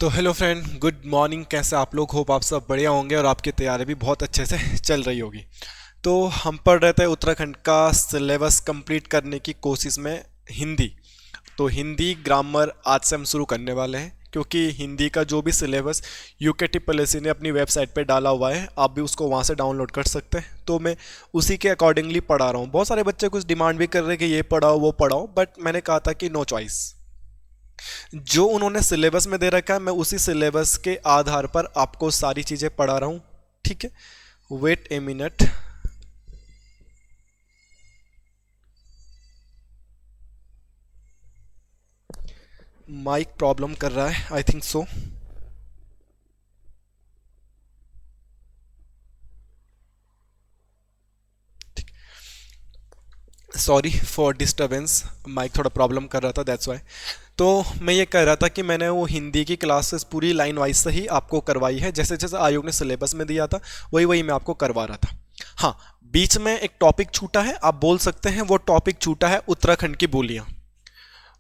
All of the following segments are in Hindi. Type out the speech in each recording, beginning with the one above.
तो हेलो फ्रेंड, गुड मॉर्निंग। कैसे आप लोग? होप आप सब बढ़िया होंगे और आपकी तैयारी भी बहुत अच्छे से चल रही होगी। तो हम पढ़ रहे थे उत्तराखंड का सिलेबस कंप्लीट करने की कोशिश में हिंदी। तो हिंदी ग्रामर आज से हम शुरू करने वाले हैं, क्योंकि हिंदी का जो भी सिलेबस यूकेटी पॉलिसी ने अपनी वेबसाइट पे डाला हुआ है, आप भी उसको वहाँ से डाउनलोड कर सकते हैं। तो मैं उसी के अकॉर्डिंगली पढ़ा रहा हूँ। बहुत सारे बच्चे कुछ डिमांड भी कर रहे हैं कि ये पढ़ाओ वो पढ़ाओ, बट मैंने कहा था कि नो चॉइस। जो उन्होंने सिलेबस में दे रखा है मैं उसी सिलेबस के आधार पर आपको सारी चीज़ें पढ़ा रहा हूँ। ठीक है, wait a minute. Mic problem कर रहा है, I think so. Sorry for disturbance, mic थोड़ा प्रॉब्लम कर रहा था, दैट्स वाई। तो मैं ये कह रहा था कि मैंने वो हिंदी की क्लासेस पूरी लाइन वाइज से ही आपको करवाई है, जैसे जैसे आयोग ने सिलेबस में दिया था वही वही मैं आपको करवा रहा था। हाँ, बीच में एक टॉपिक छूटा है, आप बोल सकते हैं वो टॉपिक छूटा है उत्तराखंड की बोलियाँ।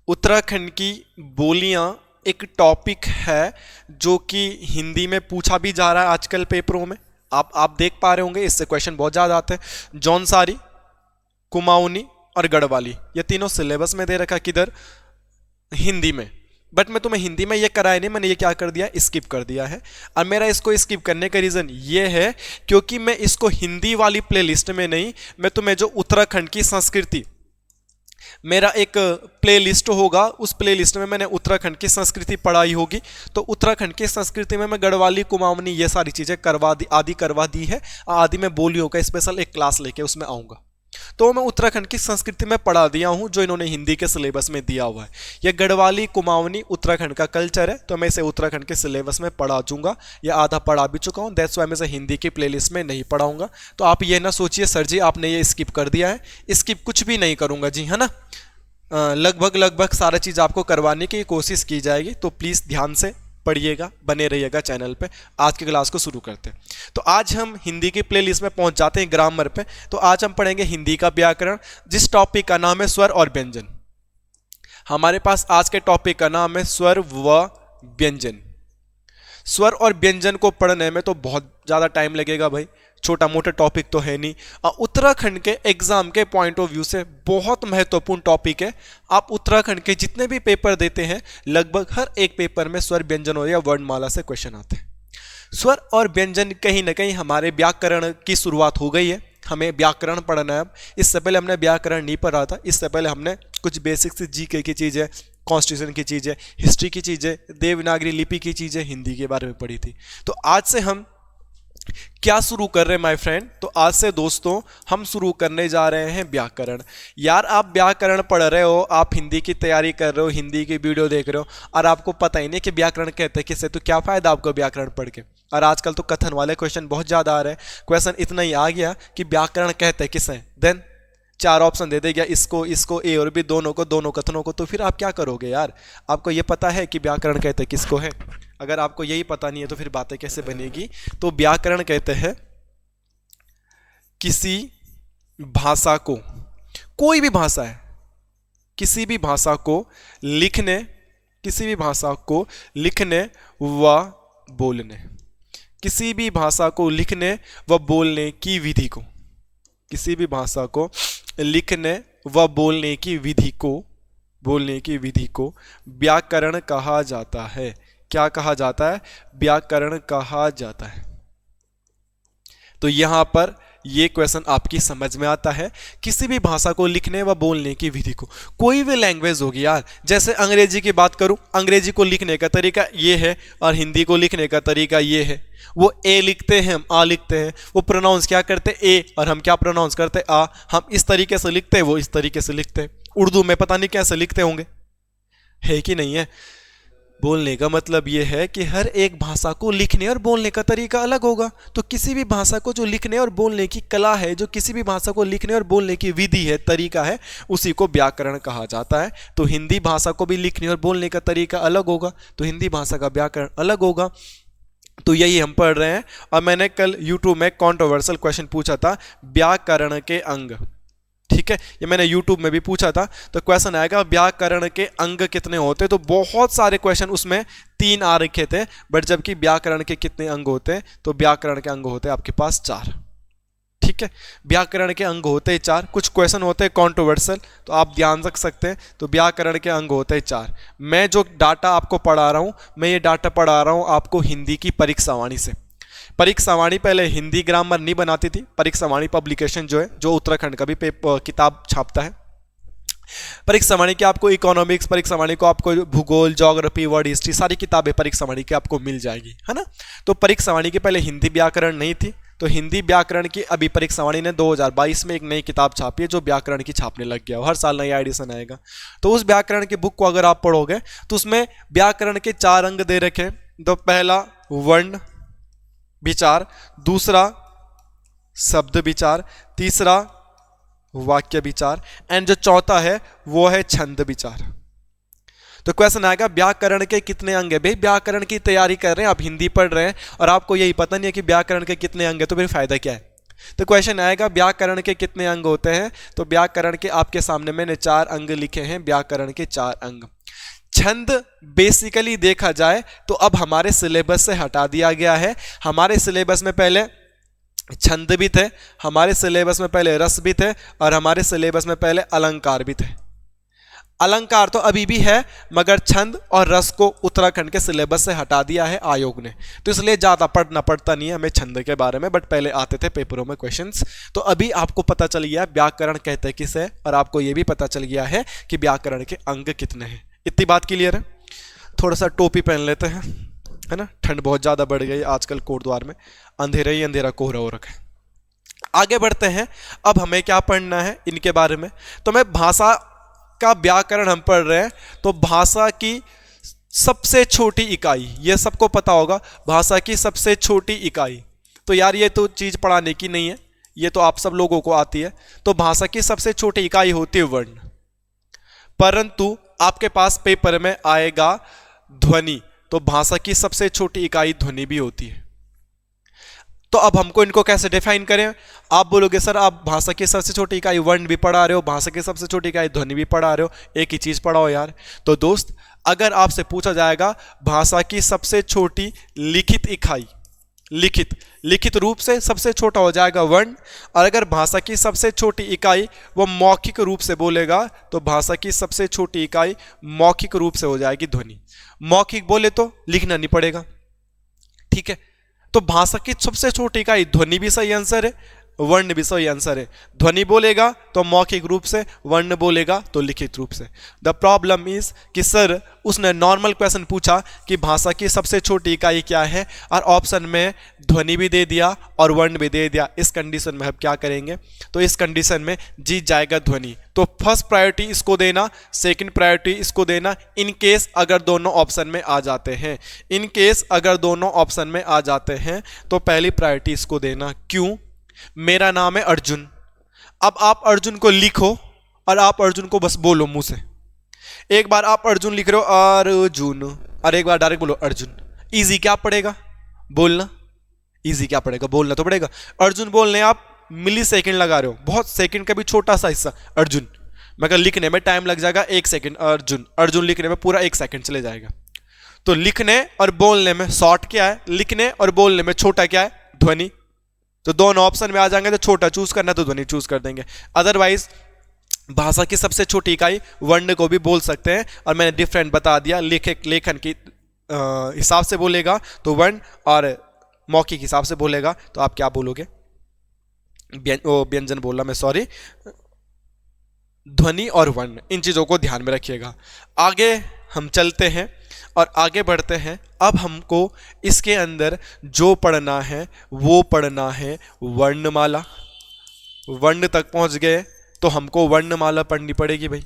उत्तराखंड की बोलियाँ एक टॉपिक है जो कि हिंदी में पूछा भी जा रहा है आजकल पेपरों में। आप देख पा रहे होंगे, इससे क्वेश्चन बहुत ज़्यादा आते हैं। जौनसारी, कुमाऊनी और गढ़वाली, ये तीनों सिलेबस में दे रखा, किधर? हिंदी में। बट मैं तुम्हें हिंदी में ये कराया नहीं, मैंने ये क्या कर दिया, स्किप कर दिया है। और मेरा इसको स्किप करने का रीज़न ये है क्योंकि मैं इसको हिंदी वाली प्लेलिस्ट में नहीं, मैं तुम्हें जो उत्तराखंड की संस्कृति, मेरा एक प्लेलिस्ट होगा, उस प्लेलिस्ट में मैंने उत्तराखंड की संस्कृति पढ़ाई होगी। तो उत्तराखंड की संस्कृति में मैं गढ़वाली, कुमाऊनी ये सारी चीज़ें करवा दी, आदि करवा दी है। आदि में बोलियों का स्पेशल एक क्लास लेके उसमें आऊँगा। तो मैं उत्तराखंड की संस्कृति में पढ़ा दिया हूं जो इन्होंने हिंदी के सिलेबस में दिया हुआ है। ये गढ़वाली कुमाऊनी उत्तराखंड का कल्चर है, तो मैं इसे उत्तराखंड के सिलेबस में पढ़ा दूंगा। या आधा पढ़ा भी चुका हूं, दैट्स वाई मैं इसे हिंदी की प्लेलिस्ट में नहीं पढ़ाऊंगा। तो आप ये ना सोचिए सर जी आपने ये स्किप कर दिया है, स्किप कुछ भी नहीं करूंगा जी, है ना। लगभग सारा चीज़ आपको करवाने की कोशिश की जाएगी, तो प्लीज़ ध्यान से पढ़िएगा, बने रहिएगा चैनल पे। आज की क्लास को शुरू करते हैं। तो आज हम हिंदी की प्लेलिस्ट में पहुंच जाते हैं, ग्रामर पे। तो आज हम पढ़ेंगे हिंदी का व्याकरण, जिस टॉपिक का नाम है स्वर और व्यंजन। हमारे पास आज के टॉपिक का नाम है स्वर व व्यंजन। स्वर और व्यंजन को पढ़ने में तो बहुत ज़्यादा टाइम लगेगा भाई, छोटा मोटा टॉपिक तो है नहीं। उत्तराखंड के एग्जाम के पॉइंट ऑफ व्यू से बहुत महत्वपूर्ण टॉपिक है। आप उत्तराखंड के जितने भी पेपर देते हैं, लगभग हर एक पेपर में स्वर व्यंजन और या वर्णमाला से क्वेश्चन आते हैं। स्वर और व्यंजन कहीं ना कहीं हमारे व्याकरण की शुरुआत हो गई है। हमें व्याकरण पढ़ना है अब। इससे पहले हमने व्याकरण नहीं पढ़ा था, इससे पहले हमने कुछ बेसिक से जीके की चीज़ें, कॉन्स्टिट्यूशन की चीज़ें, हिस्ट्री की चीज़ें, देवनागरी लिपि की चीज़ें हिंदी के बारे में पढ़ी थी। तो आज से हम क्या शुरू कर रहे हैं माय फ्रेंड? तो आज से दोस्तों हम शुरू करने जा रहे हैं व्याकरण। यार आप व्याकरण पढ़ रहे हो, आप हिंदी की तैयारी कर रहे हो, हिंदी की वीडियो देख रहे हो, और आपको पता ही नहीं कि व्याकरण कहते हैं किससे, तो क्या फायदा आपको व्याकरण पढ़ के। और आजकल तो कथन वाले क्वेश्चन बहुत ज़्यादा आ रहे हैं। क्वेश्चन इतना ही आ गया कि व्याकरण कहते हैं किसे, देन 4 ऑप्शन दे देगा, इसको इसको ए और बी, दोनों को, दोनों कथनों को। तो फिर आप क्या करोगे यार? आपको ये पता है कि व्याकरण कहते किसको है? अगर आपको यही पता नहीं है तो फिर बातें कैसे बनेगी? तो व्याकरण कहते हैं किसी भाषा को, कोई भी भाषा है, किसी भी भाषा को लिखने, किसी भी भाषा को लिखने व बोलने, किसी भी भाषा को लिखने व बोलने की विधि को, किसी भी भाषा को लिखने व बोलने की विधि को, बोलने की विधि को व्याकरण कहा जाता है। क्या कहा जाता है? व्याकरण कहा जाता है। तो यहां पर ये क्वेश्चन आपकी समझ में आता है। किसी भी भाषा को लिखने व बोलने की विधि को, कोई भी लैंग्वेज होगी यार, जैसे अंग्रेजी की बात करूं, अंग्रेजी को लिखने का तरीका ये है और हिंदी को लिखने का तरीका ये है। वो ए लिखते हैं, हम आ लिखते हैं। वो प्रोनाउंस क्या करते ए और हम क्या प्रोनाउंस करते आ। हम इस तरीके से लिखते हैं, वो इस तरीके से लिखते हैं। उर्दू में पता नहीं कैसे लिखते होंगे, है कि नहीं है? बोलने का मतलब यह है कि हर एक भाषा को लिखने और बोलने का तरीका अलग होगा। तो किसी भी भाषा को जो लिखने और बोलने की कला है, जो किसी भी भाषा को लिखने और बोलने की विधि है, तरीका है, उसी को व्याकरण कहा जाता है। तो हिंदी भाषा को भी लिखने और बोलने का तरीका अलग होगा, तो हिंदी भाषा का व्याकरण अलग होगा। तो यही हम पढ़ रहे हैं। और मैंने कल YouTube में कंट्रोवर्शियल क्वेश्चन पूछा था, व्याकरण के अंग, ठीक है, ये मैंने YouTube में भी पूछा था। तो क्वेश्चन आएगा व्याकरण के अंग कितने होते हैं, तो बहुत सारे क्वेश्चन उसमें 3 आ रखे थे, बट जबकि व्याकरण के कितने अंग होते हैं, तो व्याकरण के अंग होते हैं आपके पास 4। ठीक है, व्याकरण के अंग होते हैं 4। कुछ क्वेश्चन होते हैं कॉन्ट्रोवर्सल, तो आप ध्यान रख सकते हैं। तो व्याकरण के अंग होते हैं 4। मैं जो डाटा आपको पढ़ा रहा हूं, मैं ये डाटा पढ़ा रहा हूं आपको हिंदी की परीक्षा वाणी से। परीक्षा वाणी पहले हिंदी ग्रामर नहीं बनाती थी। परीक्षा वाणी पब्लिकेशन जो है, जो उत्तराखंड का भी किताब छापता है। परीक्षा वाणी की आपको इकोनॉमिक्स, परीक्षा वाणी को आपको भूगोल, ज्योग्राफी, वर्ड हिस्ट्री, सारी किताबें परीक्षा वाणी की आपको मिल जाएगी, है ना। तो परीक्षा वाणी की पहले हिंदी व्याकरण नहीं थी, तो हिंदी व्याकरण की अभी परीक्षा वाणी ने 2022 में एक नई किताब छापी है, जो व्याकरण की छापने लग गया। हर साल नया एडिशन आएगा। तो उस व्याकरण की बुक को अगर आप पढ़ोगे तो उसमें व्याकरण के 4 अंग दे रखे। तो पहला वर्ण विचार, दूसरा शब्द विचार, तीसरा वाक्य विचार, एंड जो चौथा है वो है छंद विचार। तो क्वेश्चन आएगा व्याकरण के कितने अंग है। भाई व्याकरण की तैयारी कर रहे हैं आप, हिंदी पढ़ रहे हैं और आपको यही पता नहीं है कि व्याकरण के कितने अंग है, तो फिर फायदा क्या है। तो क्वेश्चन आएगा व्याकरण के कितने अंग होते हैं। तो व्याकरण के आपके सामने मैंने 4 अंग लिखे हैं, व्याकरण के 4 अंग। छंद बेसिकली देखा जाए तो अब हमारे सिलेबस से हटा दिया गया है। हमारे सिलेबस में पहले छंद भी थे, हमारे सिलेबस में पहले रस भी थे, और हमारे सिलेबस में पहले अलंकार भी थे। अलंकार तो अभी भी है, मगर छंद और रस को उत्तराखंड के सिलेबस से हटा दिया है आयोग ने। तो इसलिए ज्यादा पढ़ना पड़ता नहीं है हमें छंद के बारे में, बट पहले आते थे पेपरों में क्वेश्चंस। तो अभी आपको पता चल गया व्याकरण कहते हैं किसे, और आपको यह भी पता चल गया है कि व्याकरण के अंग कितने हैं। इतनी बात क्लियर है। थोड़ा सा टोपी पहन लेते हैं, है ना, ठंड बहुत ज्यादा बढ़ गई आजकल। कोटद्वार में अंधेरा ही अंधेरा कोहरा हो रखा है। आगे बढ़ते हैं। अब हमें क्या पढ़ना है इनके बारे में। तो मैं भाषा का व्याकरण हम पढ़ रहे हैं। तो भाषा की सबसे छोटी इकाई, ये सबको पता होगा, भाषा की सबसे छोटी इकाई। तो यार ये तो चीज पढ़ाने की नहीं है, ये तो आप सब लोगों को आती है। तो भाषा की सबसे छोटी इकाई होती है वर्ण, परंतु आपके पास पेपर में आएगा ध्वनि। तो भाषा की सबसे छोटी इकाई ध्वनि भी होती है। तो अब हमको इनको कैसे डिफाइन करें। आप बोलोगे सर आप भाषा की सबसे छोटी इकाई वर्ण भी पढ़ा रहे हो, भाषा की सबसे छोटी इकाई ध्वनि भी पढ़ा रहे हो, एक ही चीज पढ़ाओ यार। तो दोस्त अगर आपसे पूछा जाएगा भाषा की सबसे छोटी लिखित इकाई, लिखित रूप से सबसे छोटा हो जाएगा वर्ण, और अगर भाषा की सबसे छोटी इकाई वो मौखिक रूप से बोलेगा तो भाषा की सबसे छोटी इकाई मौखिक रूप से हो जाएगी ध्वनि। मौखिक बोले तो लिखना नहीं पड़ेगा, ठीक है। तो भाषा की सबसे छोटी इकाई ध्वनि भी सही आंसर है, वर्ण भी सही आंसर है। ध्वनि बोलेगा तो मौखिक रूप से, वर्ण बोलेगा तो लिखित रूप से। द प्रॉब्लम इज कि सर उसने नॉर्मल क्वेश्चन पूछा कि भाषा की सबसे छोटी इकाई क्या है, और ऑप्शन में ध्वनि भी दे दिया और वर्ण भी दे दिया। इस कंडीशन में हम क्या करेंगे। तो इस कंडीशन में जीत जाएगा ध्वनि। तो फर्स्ट प्रायोरिटी इसको देना, सेकंड प्रायोरिटी इसको देना, इन केस अगर दोनों ऑप्शन में आ जाते हैं। इन केस अगर दोनों ऑप्शन में आ जाते हैं तो पहली प्रायोरिटी इसको देना। क्यों। मेरा नाम है अर्जुन। अब आप अर्जुन को लिखो और आप अर्जुन को बस बोलो मुंह से। एक बार आप अर्जुन लिख रहे हो अर्जुन, और एक बार डायरेक्ट बोलो अर्जुन। इजी क्या पड़ेगा बोलना, इजी क्या पड़ेगा बोलना तो पड़ेगा। अर्जुन बोलने आप मिली सेकेंड लगा रहे हो, बहुत सेकंड का भी छोटा सा हिस्सा अर्जुन, मगर लिखने में टाइम लग जाएगा 1 सेकंड। अर्जुन अर्जुन लिखने में पूरा 1 सेकंड चले जाएगा। तो लिखने और बोलने में शॉर्ट क्या है, लिखने और बोलने में छोटा क्या है, ध्वनि। तो दोनों ऑप्शन में आ जाएंगे तो छोटा चूज करना तो ध्वनि चूज कर देंगे। अदरवाइज भाषा की सबसे छोटी इकाई वर्ण को भी बोल सकते हैं, और मैंने डिफरेंट बता दिया। लेखन की हिसाब से बोलेगा तो वर्ण, और मौखिक हिसाब से बोलेगा तो आप क्या बोलोगे, व्यंजन बोलना मैं, सॉरी, ध्वनि और वर्ण। इन चीजों को ध्यान में रखिएगा। आगे हम चलते हैं और आगे बढ़ते हैं। अब हमको इसके अंदर जो पढ़ना है वो पढ़ना है वर्णमाला। वर्ण तक पहुंच गए तो हमको वर्णमाला पढ़नी पड़ेगी भाई।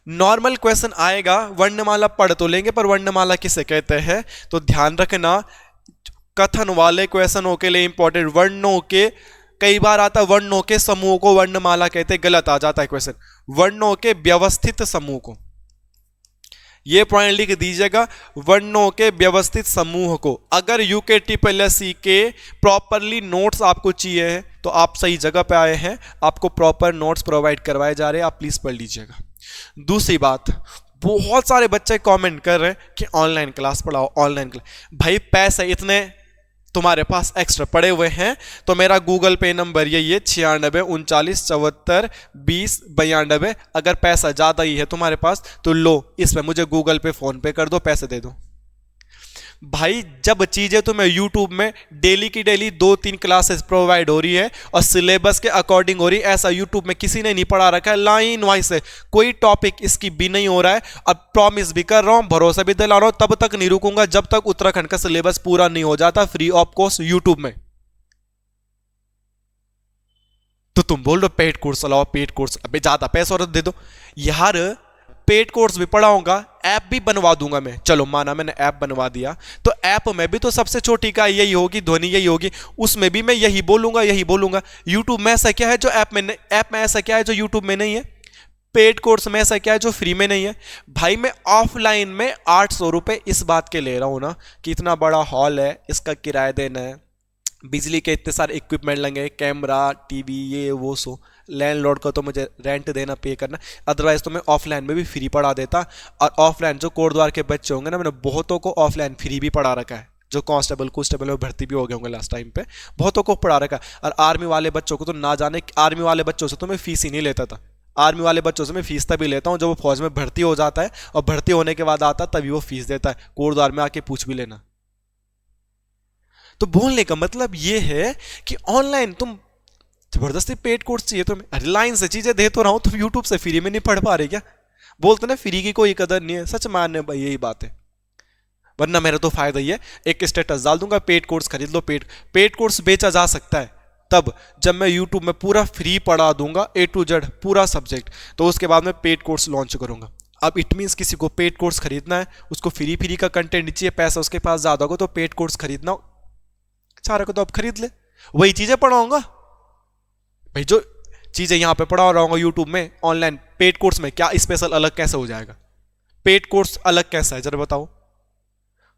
नॉर्मल क्वेश्चन आएगा, वर्णमाला पढ़ तो लेंगे पर वर्णमाला किसे कहते हैं। तो ध्यान रखना कथन वाले क्वेश्चनों के लिए इंपॉर्टेंट, वर्णों के, कई बार आता है वर्णों के समूह को वर्णमाला कहते हैं, गलत आ जाता है क्वेश्चन। वर्णों के व्यवस्थित समूह को, ये पॉइंट लिख दीजिएगा, वर्णों के व्यवस्थित समूह को। अगर UKTSSC के प्रॉपरली नोट्स आपको चाहिए है तो आप सही जगह पे आए हैं, आपको प्रॉपर नोट्स प्रोवाइड करवाए जा रहे हैं, आप प्लीज पढ़ लीजिएगा। दूसरी बात, बहुत सारे बच्चे कमेंट कर रहे हैं कि ऑनलाइन क्लास पढ़ाओ, ऑनलाइन क्लास। भाई पैसे इतने तुम्हारे पास एक्स्ट्रा पड़े हुए हैं तो मेरा गूगल पे नंबर यही है 96 39 74 20 92। अगर पैसा ज़्यादा ही है तुम्हारे पास तो लो, इसमें मुझे गूगल पे फोन पे कर दो, पैसे दे दो। भाई जब चीज़ें तुम्हें यूट्यूब में डेली की डेली 2-3 क्लासेस प्रोवाइड हो रही है और सिलेबस के अकॉर्डिंग हो रही है, ऐसा यूट्यूब में किसी ने नहीं पढ़ा रखा है, लाइन वाइज से कोई टॉपिक इसकी भी नहीं हो रहा है। अब प्रॉमिस भी कर रहा हूं, भरोसा भी दिला रहा हूं, तब तक नहीं रुकूंगा जब तक उत्तराखंड का सिलेबस पूरा नहीं हो जाता फ्री ऑफ कॉस्ट यूट्यूब में। तो तुम बोल रहे हो पेड कोर्स चलाओ, पेड कोर्स, अबे ज्यादा पैसा और दे दो यार। पेड कोर्स भी पढ़ाऊंगा, ऐप भी बनवा दूंगा मैं, चलो माना मैंने ऐप बनवा दिया, तो ऐप में भी तो सबसे छोटी का यही होगी, ध्वनि यही होगी, उसमें भी मैं यही बोलूंगा। यूट्यूब में ऐसा क्या है जो ऐप में ऐसा क्या है जो यूट्यूब में नहीं है? पेड कोर्स में ऐसा क्या है जो फ्री में नहीं है? भाई मैं ऑफलाइन में 800 रुपये इस बात के ले रहा हूं ना कि इतना बड़ा हॉल है, इसका किराया देना है, बिजली के इतने सारे इक्विपमेंट लगे, कैमरा, टीवी, ये वो सो, लैंडलॉर्ड का तो मुझे रेंट देना, पे करना। अदरवाइज तो मैं ऑफलाइन में भी फ्री पढ़ा देता। और ऑफलाइन जो कोटद्वार के बच्चे होंगे ना, मैंने बहुतों को ऑफलाइन फ्री भी पढ़ा रखा है, जो कांस्टेबल में भर्ती भी हो गए होंगे लास्ट टाइम पे, बहुतों को पढ़ा रखा है। और आर्मी वाले बच्चों को तो ना जाने, आर्मी वाले बच्चों से तो मैं फीस ही नहीं लेता था। आर्मी वाले बच्चों से मैं फीस तभी लेता हूँ जब वो फौज में भर्ती हो जाता है, और भर्ती होने के बाद आता तभी वो फीस देता है। कोटद्वार में आके पूछ भी लेना। तो बोलने का मतलब ये है कि ऑनलाइन तुम जबरदस्ती पेड कोर्स चाहिए तुम्हें, रिलायंस से चीजें दे तो रहा हूं, तुम यूट्यूब से फ्री में नहीं पढ़ पा रहे क्या? बोलते ना फ्री की कोई कदर नहीं है, सच मानने भाई यही बात है। वरना मेरा तो फायदा ही है, एक स्टेटस डाल दूंगा पेड कोर्स खरीद लो। पेड कोर्स बेचा जा सकता है तब जब मैं यूट्यूब में पूरा फ्री पढ़ा दूंगा A to Z पूरा सब्जेक्ट, तो उसके बाद मैं पेड कोर्स लॉन्च करूंगा। अब इट मीन्स किसी को पेड कोर्स खरीदना है, उसको फ्री का कंटेंट चाहिए, पैसा उसके पास ज्यादा होगा तो पेड कोर्स खरीदना चाह रहे को तो अब खरीद ले, वही चीजें पढ़ाऊंगा। भाई जो चीजें यहां पे पढ़ा रहा हूँ यूट्यूब में, ऑनलाइन पेड कोर्स में क्या स्पेशल अलग कैसे हो जाएगा? पेड कोर्स अलग कैसा है जरा बताओ?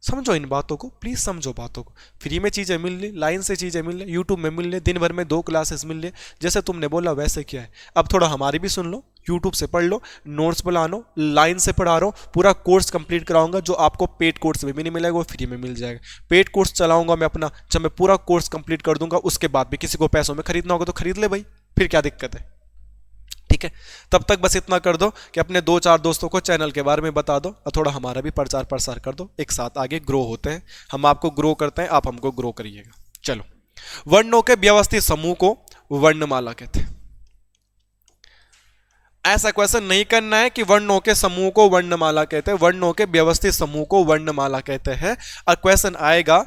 समझो इन बातों को, प्लीज समझो बातों को। फ्री में चीजें मिल रही, लाइन से चीजें मिल रही, यूट्यूब में मिल रही, दिन भर में 2 क्लासेस मिल रही, जैसे तुमने बोला वैसे क्या है। अब थोड़ा हमारी भी सुन लो, यूट्यूब से पढ़ लो, नोट्स बना लो, लाइन से पढ़ा रहा हूँ, पूरा कोर्स कंप्लीट कराऊंगा, जो आपको पेड कोर्स में भी नहीं मिलेगा वो फ्री में मिल जाएगा। पेड कोर्स चलाऊंगा मैं अपना, जब मैं पूरा कोर्स कंप्लीट कर दूंगा उसके बाद भी किसी को पैसों में खरीदना होगा तो खरीद ले भाई, फिर क्या दिक्कत है? ठीक है, तब तक बस इतना कर दो कि अपने 2-4 दोस्तों को चैनल के बारे में बता दो और थोड़ा हमारा भी प्रचार प्रसार कर दो, एक साथ आगे ग्रो होते हैं। हम आपको ग्रो करते हैं, आप हमको ग्रो करिएगा। चलो, वर्णों के व्यवस्थित समूह को वर्णमाला कहते हैं। ऐसा क्वेश्चन नहीं करना है कि वर्णों के समूह को वर्णमाला कहते हैं, वर्णों के व्यवस्थित समूह को वर्णमाला कहते हैं। और क्वेश्चन आएगा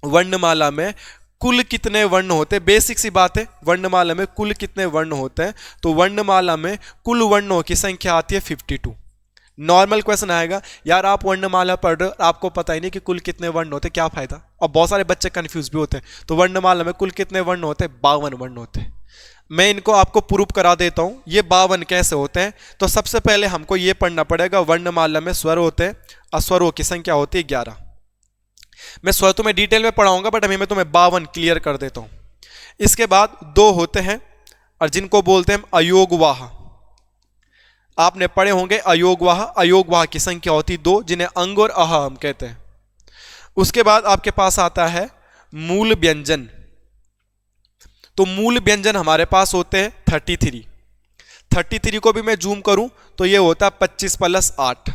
वर्णमाला में कुल कितने वर्ण होते हैं? बेसिक सी बात है, वर्णमाला में कुल कितने वर्ण होते हैं? तो वर्णमाला में कुल वर्णों की संख्या आती है 52। नॉर्मल क्वेश्चन आएगा, यार आप वर्णमाला पढ़ रहे हो, आपको पता ही नहीं कि कुल कितने वर्ण होते, क्या फायदा? और बहुत सारे बच्चे कंफ्यूज भी होते हैं। तो वर्णमाला में कुल कितने वर्ण होते हैं? 52 वर्ण होते हैं। मैं इनको आपको प्रूफ करा देता हूं, ये 52 कैसे होते हैं। तो सबसे पहले हमको ये पढ़ना पड़ेगा, वर्णमाला में स्वर होते हैं और स्वरों की संख्या होती है 11। मैं स्वर तुम्हें डिटेल में पढ़ाऊंगा, बट अभी मैं तुम्हें 52 क्लियर कर देता हूं। इसके बाद 2 होते हैं और जिनको बोलते हैं अयोगवाह। आपने पढ़े होंगे अयोगवाह, अयोगवाह की संख्या होती 2, जिन्हें अंग और आह हम कहते हैं। उसके बाद आपके पास आता है मूल व्यंजन। तो मूल व्यंजन हमारे पास होते हैं 33 को भी मैं जूम करूं तो ये होता है 25 + 8।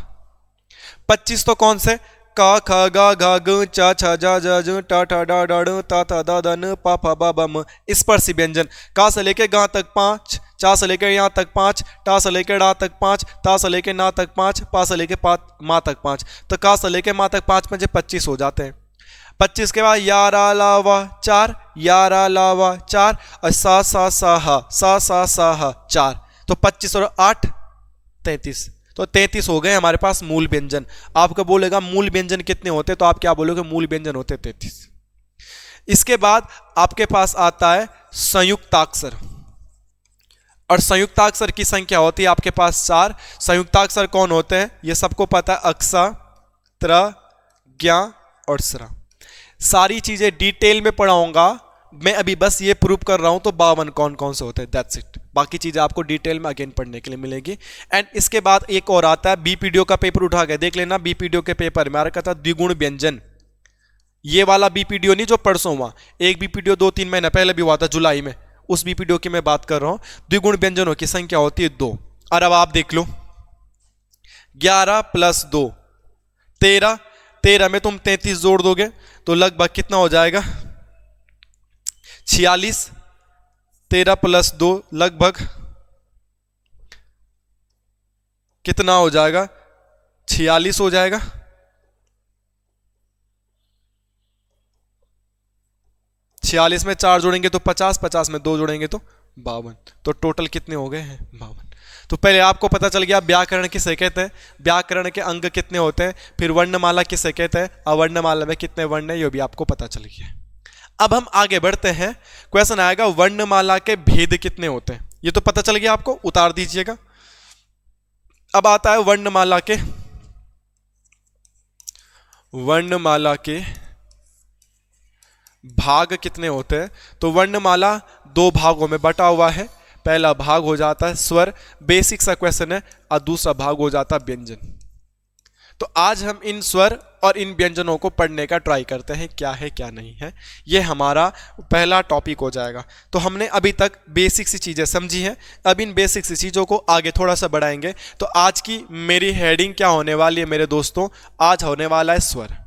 25 तो कौन से? का ख गा घा ग च छ ज ज ज ट ठ ड ड ड़ त थ द द न प फ ब ब म। स्पर्शी व्यंजन, का से लेके गा तक 5, चा से लेके यहाँ तक 5, टा से लेके डा तक 5, ता से लेके ना तक 5, पा से लेके मा तक 5। तो का से लेके मा तक 5 में 25 हो जाते हैं। 25 के बाद यारा लावा 4, यारा लावा 4 और सा सा सा हा 4। तो 25 और 8 33। तो 33 हो गए हमारे पास मूल व्यंजन। आपको बोलेगा मूल व्यंजन कितने होते, तो आप क्या बोलोगे? मूल व्यंजन होते 33। इसके बाद आपके पास आता है संयुक्ताक्षर। और संयुक्ताक्षर की संख्या होती है आपके पास 4। संयुक्ताक्षर कौन होते हैं ये सबको पता है, अक्सा, त्र, ज्ञा और स्रा। सारी चीजें डिटेल में पढ़ाऊंगा मैं, अभी बस ये प्रूव कर रहा हूं। तो 52 कौन कौन से होते हैं, दैट्स इट। बाकी चीजें आपको डिटेल में अगेन पढ़ने के लिए मिलेगी। एंड इसके बाद एक और आता है, बीपीडीओ का पेपर उठा के देख लेना। बीपीडीओ के पेपर में आ रखा था द्विगुण व्यंजन। ये वाला बीपीडीओ नहीं जो परसों हुआ, एक बीपीडीओ 2-3 महीने पहले भी हुआ था जुलाई में, उस बीपीडीओ की मैं बात कर रहा हूं। द्विगुण व्यंजनों की संख्या होती है 2। और अब आप देख लो, 11 + 2 13। 13 में तुम 33 जोड़ दोगे तो लगभग कितना हो जाएगा, 46। 13 + 2 लगभग कितना हो जाएगा, 46 हो जाएगा। 46 में 4 जोड़ेंगे तो 50, 50 में 2 जोड़ेंगे तो 52। तो टोटल कितने हो गए हैं, 52। तो पहले आपको पता चल गया व्याकरण किसे कहते हैं, व्याकरण के अंग कितने होते हैं, फिर वर्णमाला किसे कहते हैं, अवर्णमाला में कितने वर्ण है ये भी आपको पता चल गया। अब हम आगे बढ़ते हैं, क्वेश्चन आएगा वर्णमाला के भेद कितने होते हैं, ये तो पता चल गया आपको, उतार दीजिएगा। अब आता है वर्णमाला के भाग कितने होते हैं। तो वर्णमाला 2 भागों में बटा हुआ है। पहला भाग हो जाता है स्वर, बेसिक सा क्वेश्चन है, और दूसरा भाग हो जाता है व्यंजन। तो आज हम इन स्वर और इन व्यंजनों को पढ़ने का ट्राई करते हैं, क्या है क्या नहीं है। ये हमारा पहला टॉपिक हो जाएगा। तो हमने अभी तक बेसिक सी चीज़ें समझी हैं, अब इन बेसिक सी चीज़ों को आगे थोड़ा सा बढ़ाएंगे। तो आज की मेरी हेडिंग क्या होने वाली है मेरे दोस्तों, आज होने वाला है स्वर।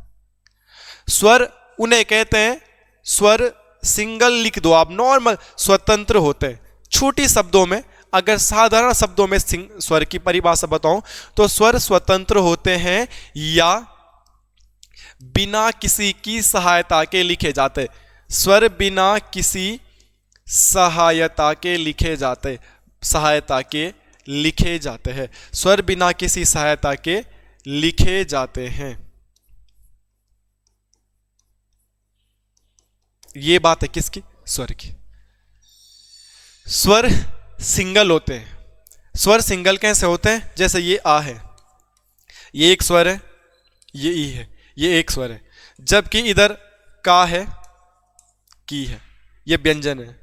स्वर उन्हें कहते हैं, स्वर सिंगल लिख दो आप, नॉर्मल स्वतंत्र होते हैं। छोटी शब्दों में, अगर साधारण शब्दों में स्वर की परिभाषा बताऊं तो स्वर स्वतंत्र होते हैं या बिना किसी की सहायता के लिखे जाते। स्वर बिना किसी सहायता के लिखे जाते, सहायता के लिखे जाते हैं। स्वर बिना किसी सहायता के लिखे जाते हैं। ये बात है किसकी, स्वर की। स्वर सिंगल होते हैं। स्वर सिंगल कैसे होते हैं, जैसे ये आ है, ये एक स्वर है, ये ई है, ये एक स्वर है। जबकि इधर का है, की है, ये व्यंजन है।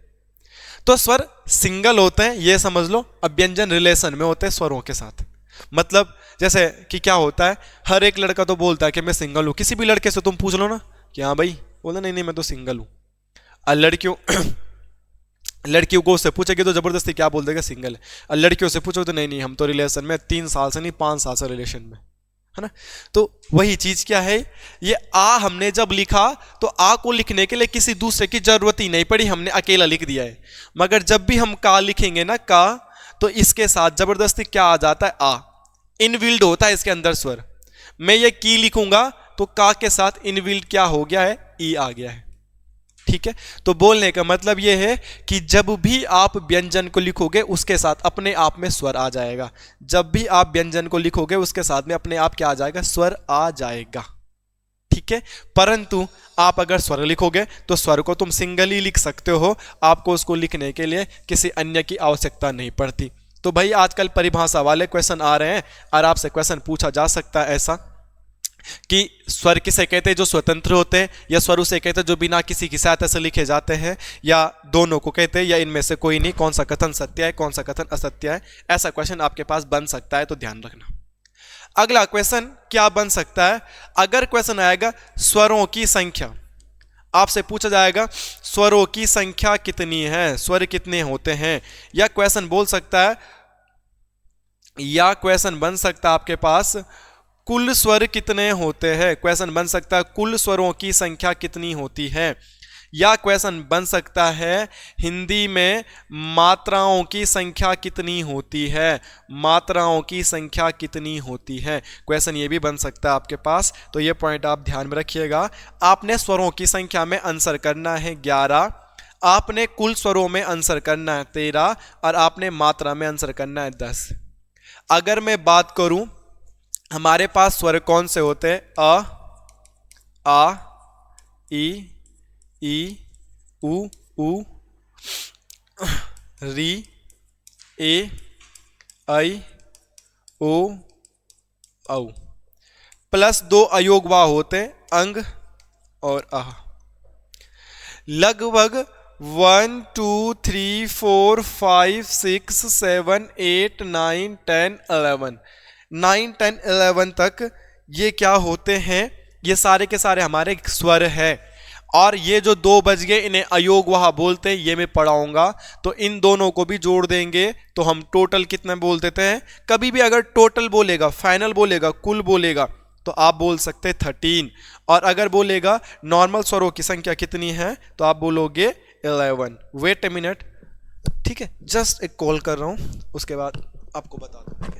तो स्वर सिंगल होते हैं, ये समझ लो। अब व्यंजन रिलेशन में होते हैं स्वरों के साथ। मतलब जैसे कि क्या होता है, हर एक लड़का तो बोलता है कि मैं सिंगल हूं। किसी भी लड़के से तुम पूछ लो ना कि हाँ भाई, बोला नहीं नहीं मैं तो सिंगल हूं। और लड़कियों को उससे पूछेगी तो जबरदस्ती क्या बोल देगा, सिंगल है। और लड़कियों से पूछो तो नहीं नहीं हम तो रिलेशन में, 3 साल से नहीं 5 साल से रिलेशन में, है ना। तो वही चीज क्या है, ये आ हमने जब लिखा तो आ को लिखने के लिए किसी दूसरे की जरूरत ही नहीं पड़ी, हमने अकेला लिख दिया है। मगर जब भी हम का लिखेंगे ना, का, तो इसके साथ जबरदस्ती क्या आ जाता है, आ इनबिल्ड होता है इसके अंदर स्वर। मैं ये की लिखूंगा तो का के साथ इनबिल्ड क्या हो गया है, ई आ गया है। ठीक है। तो बोलने का मतलब यह है कि जब भी आप व्यंजन को लिखोगे उसके साथ अपने आप में स्वर आ जाएगा। जब भी आप व्यंजन को लिखोगे उसके साथ में अपने आप क्या आ जाएगा, स्वर आ जाएगा। ठीक है। परंतु आप अगर स्वर लिखोगे तो स्वर को तुम सिंगल ही लिख सकते हो, आपको उसको लिखने के लिए किसी अन्य की आवश्यकता नहीं पड़ती। तो भाई आजकल परिभाषा वाले क्वेश्चन आ रहे हैं और आपसे क्वेश्चन पूछा जा सकता है ऐसा कि स्वर किसे कहते हैं जो स्वतंत्र होते हैं, या स्वर उसे कहते हैं जो बिना किसी की सहायता से लिखे जाते हैं, या दोनों को कहते हैं, या इनमें से कोई नहीं। कौन सा कथन सत्य है, कौन सा कथन असत्य है, ऐसा क्वेश्चन आपके पास बन सकता है, तो ध्यान रखना। अगला क्वेश्चन क्या बन सकता है, अगर क्वेश्चन आएगा स्वरों की संख्या, आपसे पूछा जाएगा स्वरों की संख्या कितनी है, स्वर कितने होते हैं। या क्वेश्चन बोल सकता है, या क्वेश्चन बन सकता है आपके पास कुल स्वर कितने होते हैं। क्वेश्चन बन सकता है कुल स्वरों की संख्या कितनी होती है। या क्वेश्चन बन सकता है हिंदी में मात्राओं की संख्या कितनी होती है, मात्राओं की संख्या कितनी होती है। क्वेश्चन ये भी बन सकता है आपके पास, तो ये पॉइंट आप ध्यान में रखिएगा। आपने स्वरों की संख्या में आंसर करना है 11, आपने कुल स्वरों में आंसर करना है 13, और आपने मात्रा में आंसर करना है 10। अगर मैं बात करूं हमारे पास स्वर कौन से होते हैं, आ, ई, उ, री, ए आई ओ औ, प्लस दो अयोगवा होते हैं अंग और आह। लगभग 1 2 3 4 5 6 7 8 9 10 11 9 10 11 तक ये क्या होते हैं, ये सारे के सारे हमारे स्वर है। और ये जो दो बज गए इन्हें अयोग वहा बोलते हैं, ये मैं पढ़ाऊंगा। तो इन दोनों को भी जोड़ देंगे तो हम टोटल कितने बोल देते हैं। कभी भी अगर टोटल बोलेगा, फाइनल बोलेगा, कुल बोलेगा तो आप बोल सकते हैं 13। और अगर बोलेगा नॉर्मल स्वरों की संख्या कितनी है तो आप बोलोगे 11। वेट ए मिनट, ठीक है, जस्ट एक कॉल कर रहा हूं, उसके बाद आपको बता दूंगा।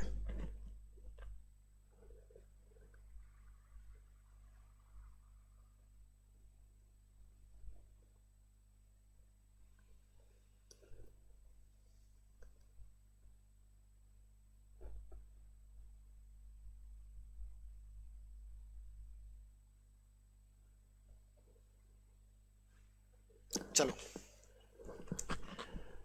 चलो,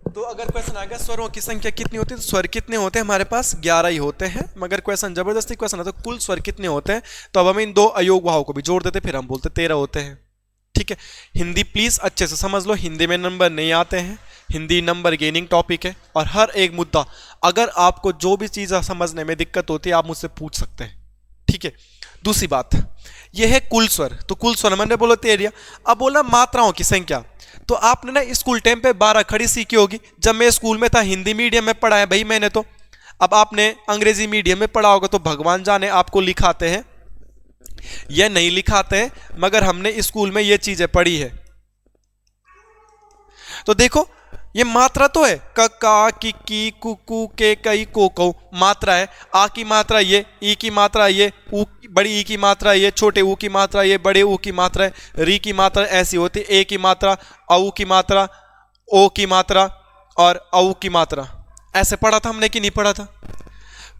तो अगर क्वेश्चन आ गया स्वरों की संख्या कितनी होती है, तो स्वर कितने होते हैं हमारे पास 11 ही होते हैं। मगर क्वेश्चन जबरदस्ती क्वेश्चन है तो कुल स्वर कितने होते हैं, तो अब हम इन दो अयोग भाव को भी जोड़ देते, फिर हम बोलते 13 होते हैं। ठीक है, हिंदी प्लीज अच्छे से समझ लो, हिंदी में नंबर नहीं आते हैं, हिंदी नंबर गेनिंग टॉपिक है। और हर एक मुद्दा, अगर आपको जो भी चीज समझने में दिक्कत होती है आप मुझसे पूछ सकते हैं। ठीक है, दूसरी बात यह है कुल स्वर। तो कुल स्वर मैंने बोला 13। अब बोला मात्राओं की संख्या, तो आपने ना स्कूल टाइम पे 12 खड़ी सीखी होगी। जब मैं स्कूल में था हिंदी मीडियम में पढ़ा है भाई मैंने, तो अब आपने अंग्रेजी मीडियम में पढ़ा होगा, तो भगवान जाने आपको लिखाते हैं या नहीं लिखाते हैं, मगर हमने स्कूल में ये चीजें पढ़ी है। तो देखो ये मात्रा तो है, क का की कु कु के कई को कौ मात्रा है। आ की मात्रा ये, ई की मात्रा ये, ऊ बड़ी ई की मात्रा ये, छोटे ऊ की मात्रा ये, बड़े ऊ की मात्रा है, री की मात्रा ऐसी होती है, ए की मात्रा, औ की मात्रा, ओ की मात्रा और औ की मात्रा। ऐसे पढ़ा था हमने कि नहीं पढ़ा था।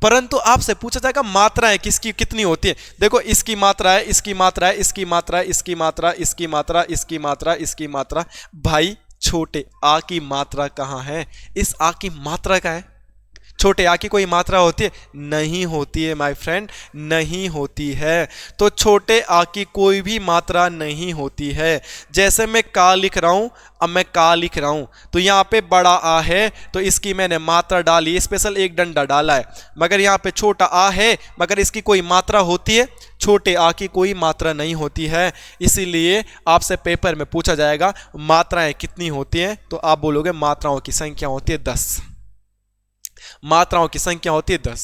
परंतु आपसे पूछा जाएगा मात्राएं किसकी कितनी होती है। देखो इसकी मात्रा है, इसकी मात्रा है, इसकी मात्रा, इसकी मात्रा, इसकी मात्रा, इसकी मात्रा, इसकी मात्रा। भाई छोटे आ की मात्रा कहाँ है, इस आ की मात्रा का है। छोटे आ की कोई मात्रा होती है? नहीं होती है माय फ्रेंड, नहीं होती है। तो छोटे आ की कोई भी मात्रा नहीं होती है। जैसे मैं का लिख रहा हूं, अब मैं का लिख रहा हूं तो यहां पे बड़ा आ है तो इसकी मैंने मात्रा डाली, स्पेशल एक डंडा डाला है। मगर यहां पे छोटा आ है, मगर इसकी कोई मात्रा होती है? छोटे आ की कोई मात्रा नहीं होती है। इसीलिए आपसे पेपर में पूछा जाएगा मात्राएं कितनी होती हैं, तो आप बोलोगे मात्राओं की संख्या होती है 10। मात्राओं की संख्या होती है 10।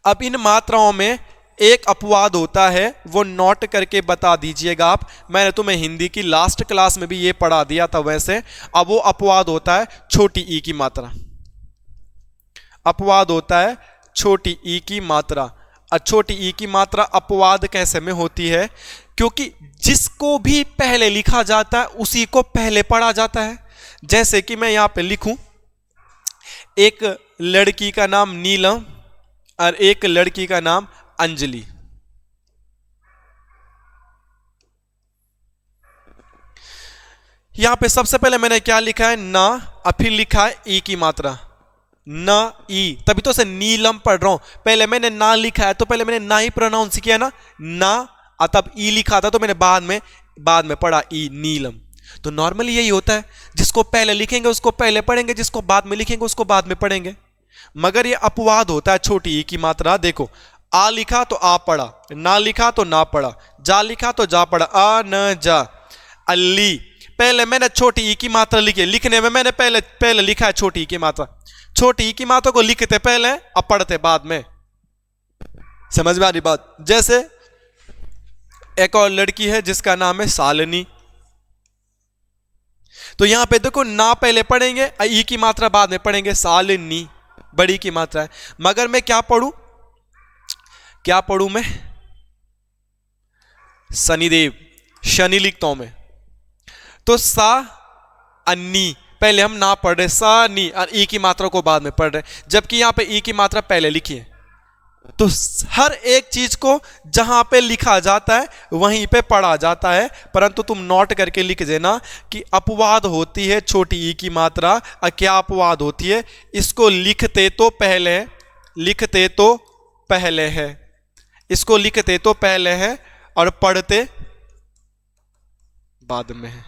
अब इन मात्राओं में एक अपवाद होता है, वो नोट करके बता दीजिएगा आप। मैंने तुम्हें हिंदी की लास्ट क्लास में भी ये पढ़ा दिया था वैसे। अब वो अपवाद होता है छोटी ई की मात्रा। अपवाद होता है छोटी ई की मात्रा। छोटी ई की मात्रा अपवाद कैसे में होती है? क्योंकि जिसको भी पहले लिखा जाता है उसी को पहले पढ़ा जाता है। जैसे कि मैं यहां पे लिखूं, एक लड़की का नाम नीलम और एक लड़की का नाम अंजलि। यहां पे सबसे पहले मैंने क्या लिखा है? ना, और फिर लिखा है ई की मात्रा, ना ई, तभी तो से नीलम पढ़ रहा हूं। पहले मैंने ना लिखा है तो पहले मैंने ना ही प्रोनाउंस किया ना, और तब ई लिखा था तो मैंने बाद में पढ़ा ई, नीलम। तो नॉर्मली यही होता है, जिसको पहले लिखेंगे उसको पहले पढ़ेंगे, जिसको बाद में लिखेंगे उसको बाद में पढ़ेंगे। मगर ये अपवाद होता है छोटी ई की मात्रा। देखो आ लिखा तो आ पढ़ा, ना लिखा तो ना पढ़ा, जा लिखा तो जा पढ़ा, आ न जा। अल्ली, पहले मैंने छोटी ई की मात्रा लिखी, लिखने में मैंने पहले लिखा है छोटी ई की मात्रा। छोटी ई की मात्रा को लिखते पहले और पढ़ते बाद में। समझ में आ रही बात? जैसे एक और लड़की है जिसका नाम है शालिनी, तो यहां पे देखो ना पहले पढ़ेंगे, ई की मात्रा बाद में पढ़ेंगे, शालिनी बड़ी की मात्रा है। मगर मैं क्या पढ़ूं मैं? शनिदेव, शनि लिखता हूं मैं। तो सा अन्नी, पहले हम ना पढ़ रहे सा नी, और ई की मात्रा को बाद में पढ़ रहे, जबकि यहां पे ई की मात्रा पहले लिखी है। तो हर एक चीज को जहां पे लिखा जाता है वहीं पे पढ़ा जाता है, परंतु तुम नोट करके लिख देना कि अपवाद होती है छोटी ई की मात्रा। क्या अपवाद होती है? इसको लिखते तो पहले है, इसको लिखते तो पहले है और पढ़ते बाद में है।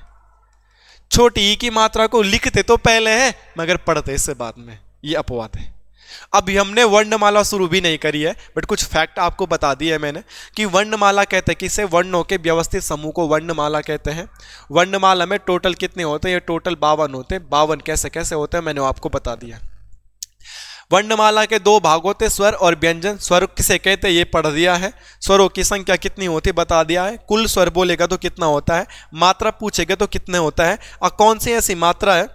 छोटी ई की मात्रा को लिखते तो पहले है मगर पढ़ते इससे बाद में, ये अपवाद है। अभी हमने वर्णमाला शुरू भी नहीं करी है, बट कुछ फैक्ट आपको बता दिए है मैंने कि वर्णमाला कहते हैं किसे, वर्णों के व्यवस्थित समूह को वर्णमाला कहते हैं। वर्णमाला में टोटल कितने होते हैं? ये टोटल 52 होते हैं। 52 कैसे कैसे होते हैं मैंने आपको बता दिया। वर्णमाला के दो भाग होते हैं, स्वर और व्यंजन। स्वर किसे कहते हैं ये पढ़ दिया है। स्वरों की संख्या कितनी होती है बता दिया है। कुल स्वर बोलेगा तो कितना होता है, मात्रा पूछेगा तो कितने होता है, और कौन सी ऐसी मात्रा है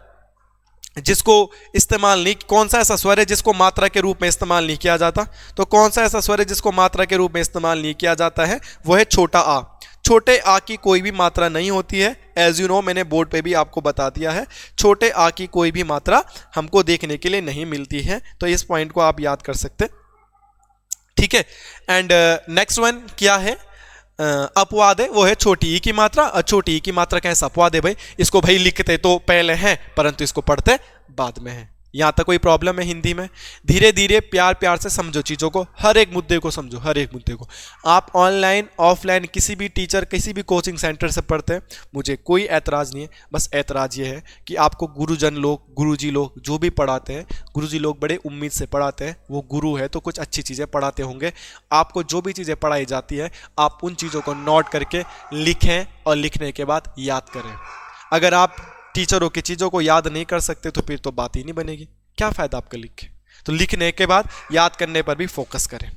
जिसको इस्तेमाल नहीं, कौन सा ऐसा स्वर है जिसको मात्रा के रूप में इस्तेमाल नहीं किया जाता। तो कौन सा ऐसा स्वर है जिसको मात्रा के रूप में इस्तेमाल नहीं किया जाता है, वो है छोटा आ। छोटे आ की कोई भी मात्रा नहीं होती है, एज यू नो, मैंने बोर्ड पे भी आपको बता दिया है। छोटे आ की कोई भी मात्रा हमको देखने के लिए नहीं मिलती है, तो इस पॉइंट को आप याद कर सकते, ठीक है। एंड नेक्स्ट वन क्या है, अपवाद है, वो है छोटी ई की मात्रा। और छोटी ई की मात्रा कैसा अपवाद है भाई, इसको भाई लिखते तो पहले हैं परंतु इसको पढ़ते बाद में है। यहां तक कोई प्रॉब्लम है हिंदी में? धीरे धीरे प्यार प्यार से समझो चीजों को, हर एक मुद्दे को समझो, हर एक मुद्दे को। आप ऑनलाइन ऑफलाइन किसी भी टीचर किसी भी कोचिंग सेंटर से पढ़ते हैं, मुझे कोई ऐतराज नहीं है। बस ऐतराज ये है कि आपको गुरुजन लोग, गुरुजी लोग जो भी पढ़ाते हैं, गुरुजी लोग बड़े उम्मीद से पढ़ाते हैं, वो गुरु है तो कुछ अच्छी चीज़ें पढ़ाते होंगे। आपको जो भी चीज़ें पढ़ाई जाती है आप उन चीज़ों को नोट करके लिखें और लिखने के बाद याद करें। अगर आप टीचरों की चीज़ों को याद नहीं कर सकते तो फिर तो बात ही नहीं बनेगी, क्या फ़ायदा आपका लिख के। तो लिखने के बाद याद करने पर भी फोकस करें।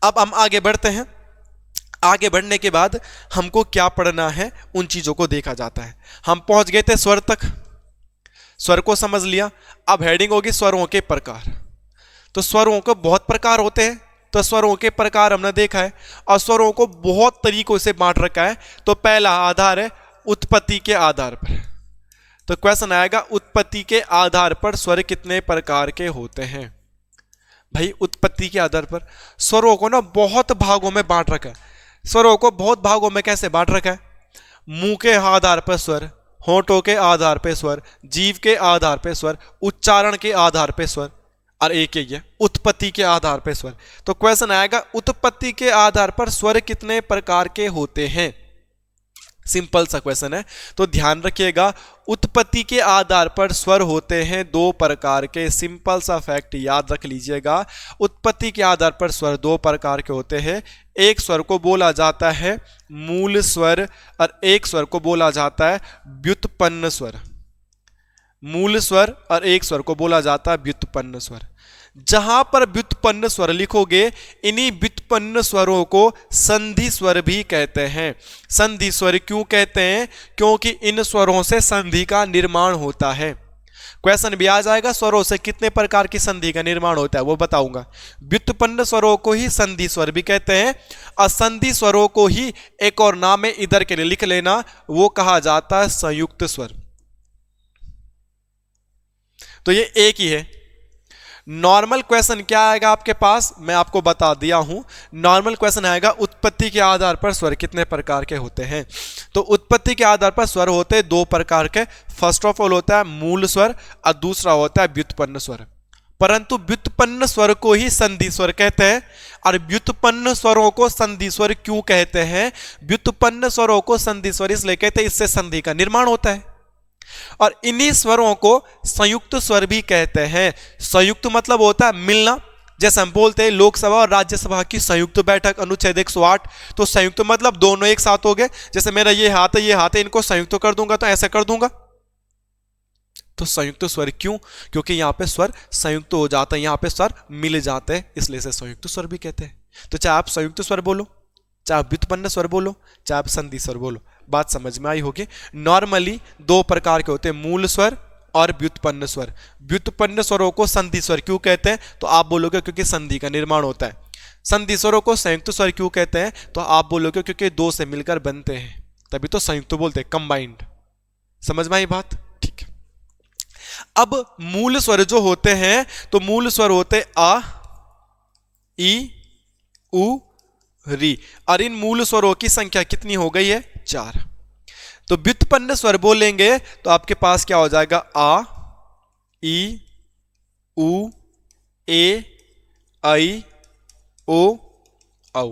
अब हम आगे बढ़ते हैं। आगे बढ़ने के बाद हमको क्या पढ़ना है उन चीज़ों को देखा जाता है। हम पहुंच गए थे स्वर तक, स्वर को समझ लिया। अब हेडिंग होगी स्वरों के प्रकार। तो स्वरों को बहुत प्रकार होते हैं, तो स्वरों के प्रकार हमने देखा है और स्वरों को बहुत तरीकों से बांट रखा है। तो पहला आधार है उत्पत्ति के आधार पर। तो क्वेश्चन आएगा उत्पत्ति के आधार पर स्वर कितने प्रकार के होते हैं। भाई उत्पत्ति के आधार पर स्वरों को ना बहुत भागों में बांट रखा है। स्वरों को बहुत भागों में कैसे बांट रखा है? मुंह के आधार पर स्वर, होठों के आधार पर स्वर, जीभ के आधार पर स्वर, उच्चारण के आधार पर स्वर, और एक ही है उत्पत्ति के आधार पर स्वर। तो क्वेश्चन आएगा उत्पत्ति के आधार पर स्वर कितने प्रकार के होते हैं। सिंपल सा क्वेश्चन है, तो ध्यान रखिएगा उत्पत्ति के आधार पर स्वर होते हैं दो प्रकार के। सिंपल सा फैक्ट याद रख लीजिएगा, उत्पत्ति के आधार पर स्वर दो प्रकार के होते हैं। एक स्वर को बोला जाता है मूल स्वर और एक स्वर को बोला जाता है व्युत्पन्न स्वर। मूल स्वर और एक स्वर को बोला जाता है व्युत्पन्न स्वर। जहां पर व्युत्पन्न स्वर लिखोगे, इन्हीं व्युत्पन्न स्वरों को संधि स्वर भी कहते हैं। संधि स्वर क्यों कहते हैं? क्योंकि इन स्वरों से संधि का निर्माण होता है। क्वेश्चन भी आ जाएगा स्वरों से कितने प्रकार की संधि का निर्माण होता है, वो बताऊंगा। व्युत्पन्न स्वरों को ही संधि स्वर भी कहते हैं और संधि स्वरों को ही एक और नाम है, इधर के लिए लिख लेना, वो कहा जाता है संयुक्त स्वर। तो ये एक ही है। नॉर्मल क्वेश्चन क्या आएगा आपके पास, मैं आपको बता दिया हूं। नॉर्मल क्वेश्चन आएगा उत्पत्ति के आधार पर स्वर कितने प्रकार के होते हैं। तो उत्पत्ति के आधार पर स्वर होते हैं दो प्रकार के। फर्स्ट ऑफ ऑल होता है मूल स्वर और दूसरा होता है व्युत्पन्न स्वर। परंतु व्युत्पन्न स्वर को ही संधि स्वर कहते हैं। और व्युत्पन्न स्वरों को संधि स्वर क्यों कहते हैं? व्युत्पन्न स्वरों को संधि स्वर इसलिए कहते हैं इससे संधि का निर्माण होता है। और इन्हीं स्वरों को संयुक्त स्वर भी कहते हैं। संयुक्त मतलब होता है मिलना। जैसे हम बोलते हैं लोकसभा और राज्यसभा की संयुक्त बैठक अनुच्छेद 108, तो संयुक्त मतलब दोनों एक साथ हो गए। जैसे मेरा ये हाथ है, इनको संयुक्त कर दूंगा तो ऐसा कर दूंगा। तो संयुक्त स्वर क्यों? क्योंकि यहां पे स्वर संयुक्त हो जाता है, यहां पे स्वर मिल जाते हैं, इसलिए से संयुक्त स्वर भी कहते हैं। तो चाहे आप संयुक्त स्वर बोलो, चाहे आप व्युत्पन्न स्वर बोलो, चाहे आप संधि स्वर बोलो, बात समझ में आई होगी। नॉर्मली दो प्रकार के होते हैं, मूल स्वर और व्युत्पन्न स्वर। व्युत्पन्न स्वरों को संधि स्वर क्यों कहते हैं? तो आप बोलोगे क्योंकि संधि का निर्माण होता है। संधि स्वरों को संयुक्त स्वर क्यों कहते हैं? तो आप बोलोगे क्योंकि दो से मिलकर बनते हैं, तभी तो संयुक्त बोलते हैं, कंबाइंड। समझ में आई बात? ठीक है। अब मूल स्वर जो होते हैं, तो मूल स्वर होते आ, ई, उ री। और इन मूल स्वरों की संख्या कितनी हो गई है? 4। तो व्युत्पन्न स्वर बोलेंगे तो आपके पास क्या हो जाएगा? आ, ई, उ, ए, आई, ओ, औ।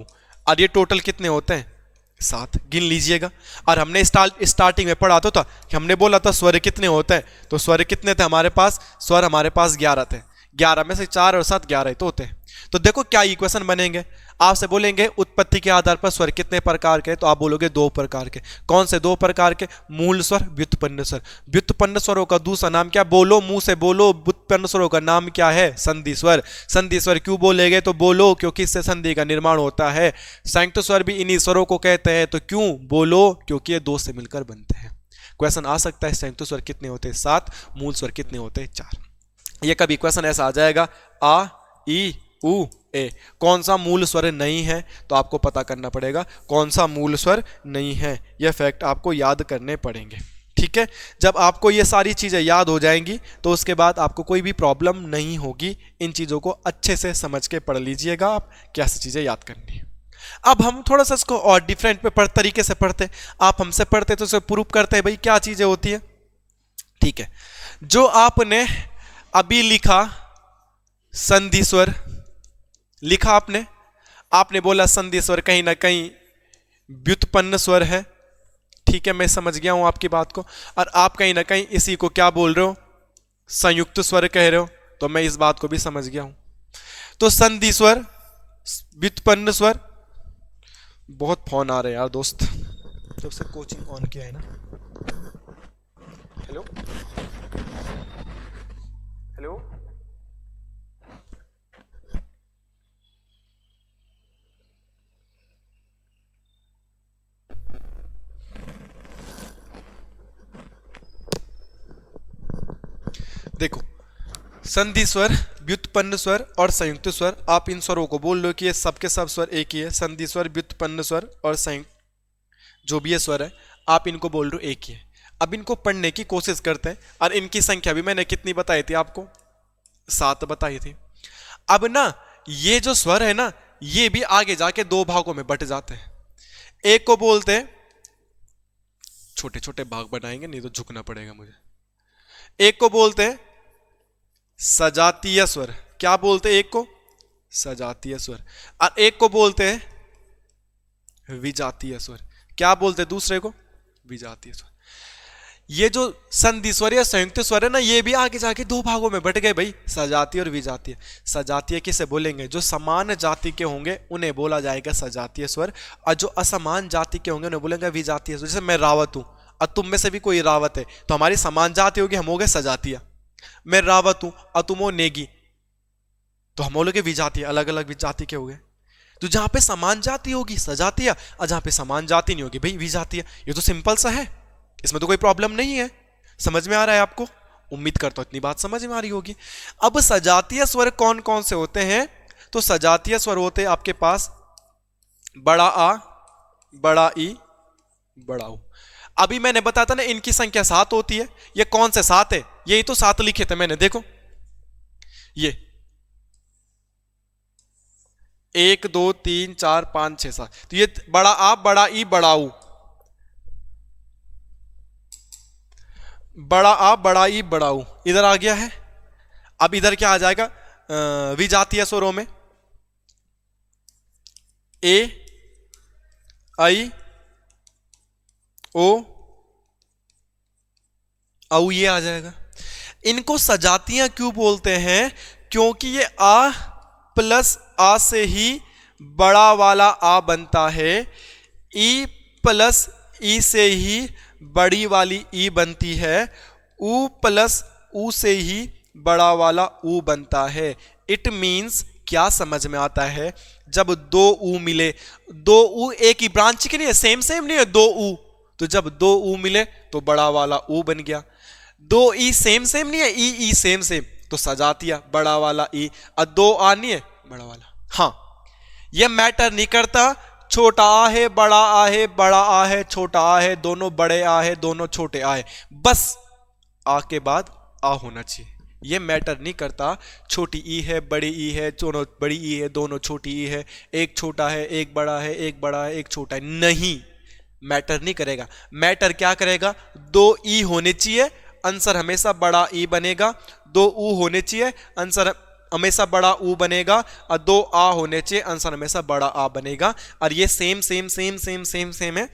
और ये टोटल कितने होते हैं? 7। गिन लीजिएगा। और हमने स्टार्टिंग में पढ़ा था कि हमने बोला था स्वर कितने होते हैं, तो स्वर कितने थे हमारे पास? स्वर हमारे पास 11 थे। 11 में से 4 और 7 11 ही तो होते हैं। तो देखो क्या इक्वेशन बनेंगे। आपसे बोलेंगे उत्पत्ति के आधार पर स्वर कितने प्रकार के, तो आप बोलोगे 2 प्रकार के। कौन से 2 प्रकार के? मूल स्वर, व्युत्पन्न स्वर। व्युत्पन्न स्वरों का दूसरा नाम क्या? बोलो, मुंह से बोलो। व्युत्पन्न स्वरों का नाम क्या है? संधि स्वर। संधि स्वर क्यों बोलेंगे? तो बोलो, क्योंकि इससे संधि का निर्माण होता है। संयुक्त स्वर भी इन्हीं स्वरों को कहते हैं। तो क्यों? बोलो, क्योंकि ये 2 से मिलकर बनते हैं। क्वेश्चन आ सकता है संयुक्त स्वर कितने होते हैं? 7। मूल स्वर कितने होते हैं? 4। ये कभी क्वेश्चन ऐसा आ जाएगा, आ, ई, उ, ए, कौन सा मूल स्वर नहीं है? तो आपको पता करना पड़ेगा कौन सा मूल स्वर नहीं है। यह फैक्ट आपको याद करने पड़ेंगे। ठीक है, जब आपको ये सारी चीजें याद हो जाएंगी तो उसके बाद आपको कोई भी प्रॉब्लम नहीं होगी। इन चीजों को अच्छे से समझ के पढ़ लीजिएगा आप, कैसी चीजें याद करनी है। अब हम थोड़ा सा इसको और डिफरेंट पे तरीके से पढ़ते। आप हमसे पढ़ते तो उसे प्रूव करते हैं भाई क्या चीजें होती है। ठीक है, जो आपने अभी लिखा संधि स्वर लिखा, आपने बोला संधि स्वर कहीं ना कहीं व्युत्पन्न स्वर है। ठीक है, मैं समझ गया हूं आपकी बात को। और आप कहीं ना कहीं इसी को क्या बोल रहे हो? संयुक्त स्वर कह रहे हो। तो मैं इस बात को भी समझ गया हूं। तो संधि स्वर, व्युत्पन्न स्वर। बहुत फोन आ रहे हैं यार दोस्त, जब से कोचिंग ऑन किया है ना। हेलो हेलो, देखो संधि स्वर, व्युत्पन्न स्वर और संयुक्त स्वर, आप इन स्वरों को बोल लो कि ये सबके सब स्वर एक ही है। संधि स्वर, व्युत्पन्न स्वर और संयुक्त जो भी ये स्वर है, आप इनको बोल रहे हो एक ही है। अब इनको पढ़ने की कोशिश करते हैं। और इनकी संख्या भी मैंने कितनी बताई थी आपको? 7 बताई थी। अब ना ये जो स्वर है ना, ये भी आगे जाके 2 भागों में बट जाते हैं। एक को बोलते हैं, छोटे छोटे भाग बनाएंगे नहीं तो झुकना पड़ेगा मुझे। एक को बोलते हैं सजातीय स्वर। क्या बोलते हैं एक को? सजातीय स्वर। और एक को बोलते हैं विजातीय स्वर। क्या बोलते हैं दूसरे को? विजातीय स्वर। ये जो संधि स्वर या संयुक्त स्वर है ना, ये भी आगे जाके 2 भागों में बट गए भाई, सजातीय और विजातीय। सजातीय किसे बोलेंगे? जो समान जाति के होंगे उन्हें बोला जाएगा सजातीय स्वर। और जो असमान जाति के होंगे उन्हें बोलेंगे विजातीय स्वर। जैसे मैं रावत हूं और तुम में से भी कोई रावत है, तो हमारी समान जाति होगी, हम हो गए सजातीय। मैं रावत हूं और तुम हो नेगी, तो हम बोलोगे विजातीय, अलग अलग जाति के हो गए। तो जहां पे समान जाति होगी सजातीय, और जहां पे समान जाति नहीं होगी भाई विजातीय। ये तो सिंपल सा है, इसमें तो कोई प्रॉब्लम नहीं है। समझ में आ रहा है आपको? उम्मीद करता हूं इतनी बात समझ में आ रही होगी। अब सजातीय स्वर कौन कौन से होते हैं? तो सजातीय स्वर होते हैं आपके पास बड़ा आ, बड़ा ई, बड़ा ऊ। अभी मैंने बताया था ना इनकी संख्या 7 होती है। ये कौन से 7 है? यही तो 7 लिखे थे मैंने, देखो ये 1 2 3 4 5 6 7। तो ये बड़ा आ, बड़ा ई, बड़ा ऊ, बड़ा आ, बड़ा ई, बड़ा ऊ इधर आ गया है। अब इधर क्या आ जाएगा? विजातीय स्वरों में ए, आई, ओ, औ ये आ जाएगा। इनको सजातियां क्यों बोलते हैं? क्योंकि ये आ प्लस आ से ही बड़ा वाला आ बनता है, ई प्लस ई से ही बड़ी वाली ई बनती है, ऊ प्लस ऊ से ही बड़ा वाला ऊ बनता है। इट मीन्स क्या समझ में आता है? जब 2 ऊ मिले, 2 ऊ एक ही ब्रांच के नहीं है, सेम सेम नहीं है 2 ऊ, तो जब 2 ऊ मिले तो बड़ा वाला ऊ बन गया। 2 ई सेम सेम नहीं है, ई सेम सेम, तो सजातिया बड़ा वाला ई। और 2 आ नहीं है, बड़ा वाला। हाँ, ये मैटर नहीं करता छोटा आ है, बड़ा आ है, बड़ा आ है, छोटा आ है, दोनों बड़े आ है, दोनों छोटे आ है, बस आ के बाद आ होना चाहिए। ये मैटर नहीं करता छोटी ई है बड़ी ई है, दोनों बड़ी ई है दोनों छोटी ई है, एक छोटा है एक बड़ा है, एक बड़ा है एक छोटा है, नहीं, मैटर नहीं करेगा। मैटर क्या करेगा, दो ई होने चाहिए, आंसर हमेशा बड़ा ई बनेगा, दो ऊ होने चाहिए, आंसर हमेशा बड़ा ऊ बनेगा, और दो आ होने चाहिए, आंसर हमेशा बड़ा आ बनेगा। और ये same same same same same same है,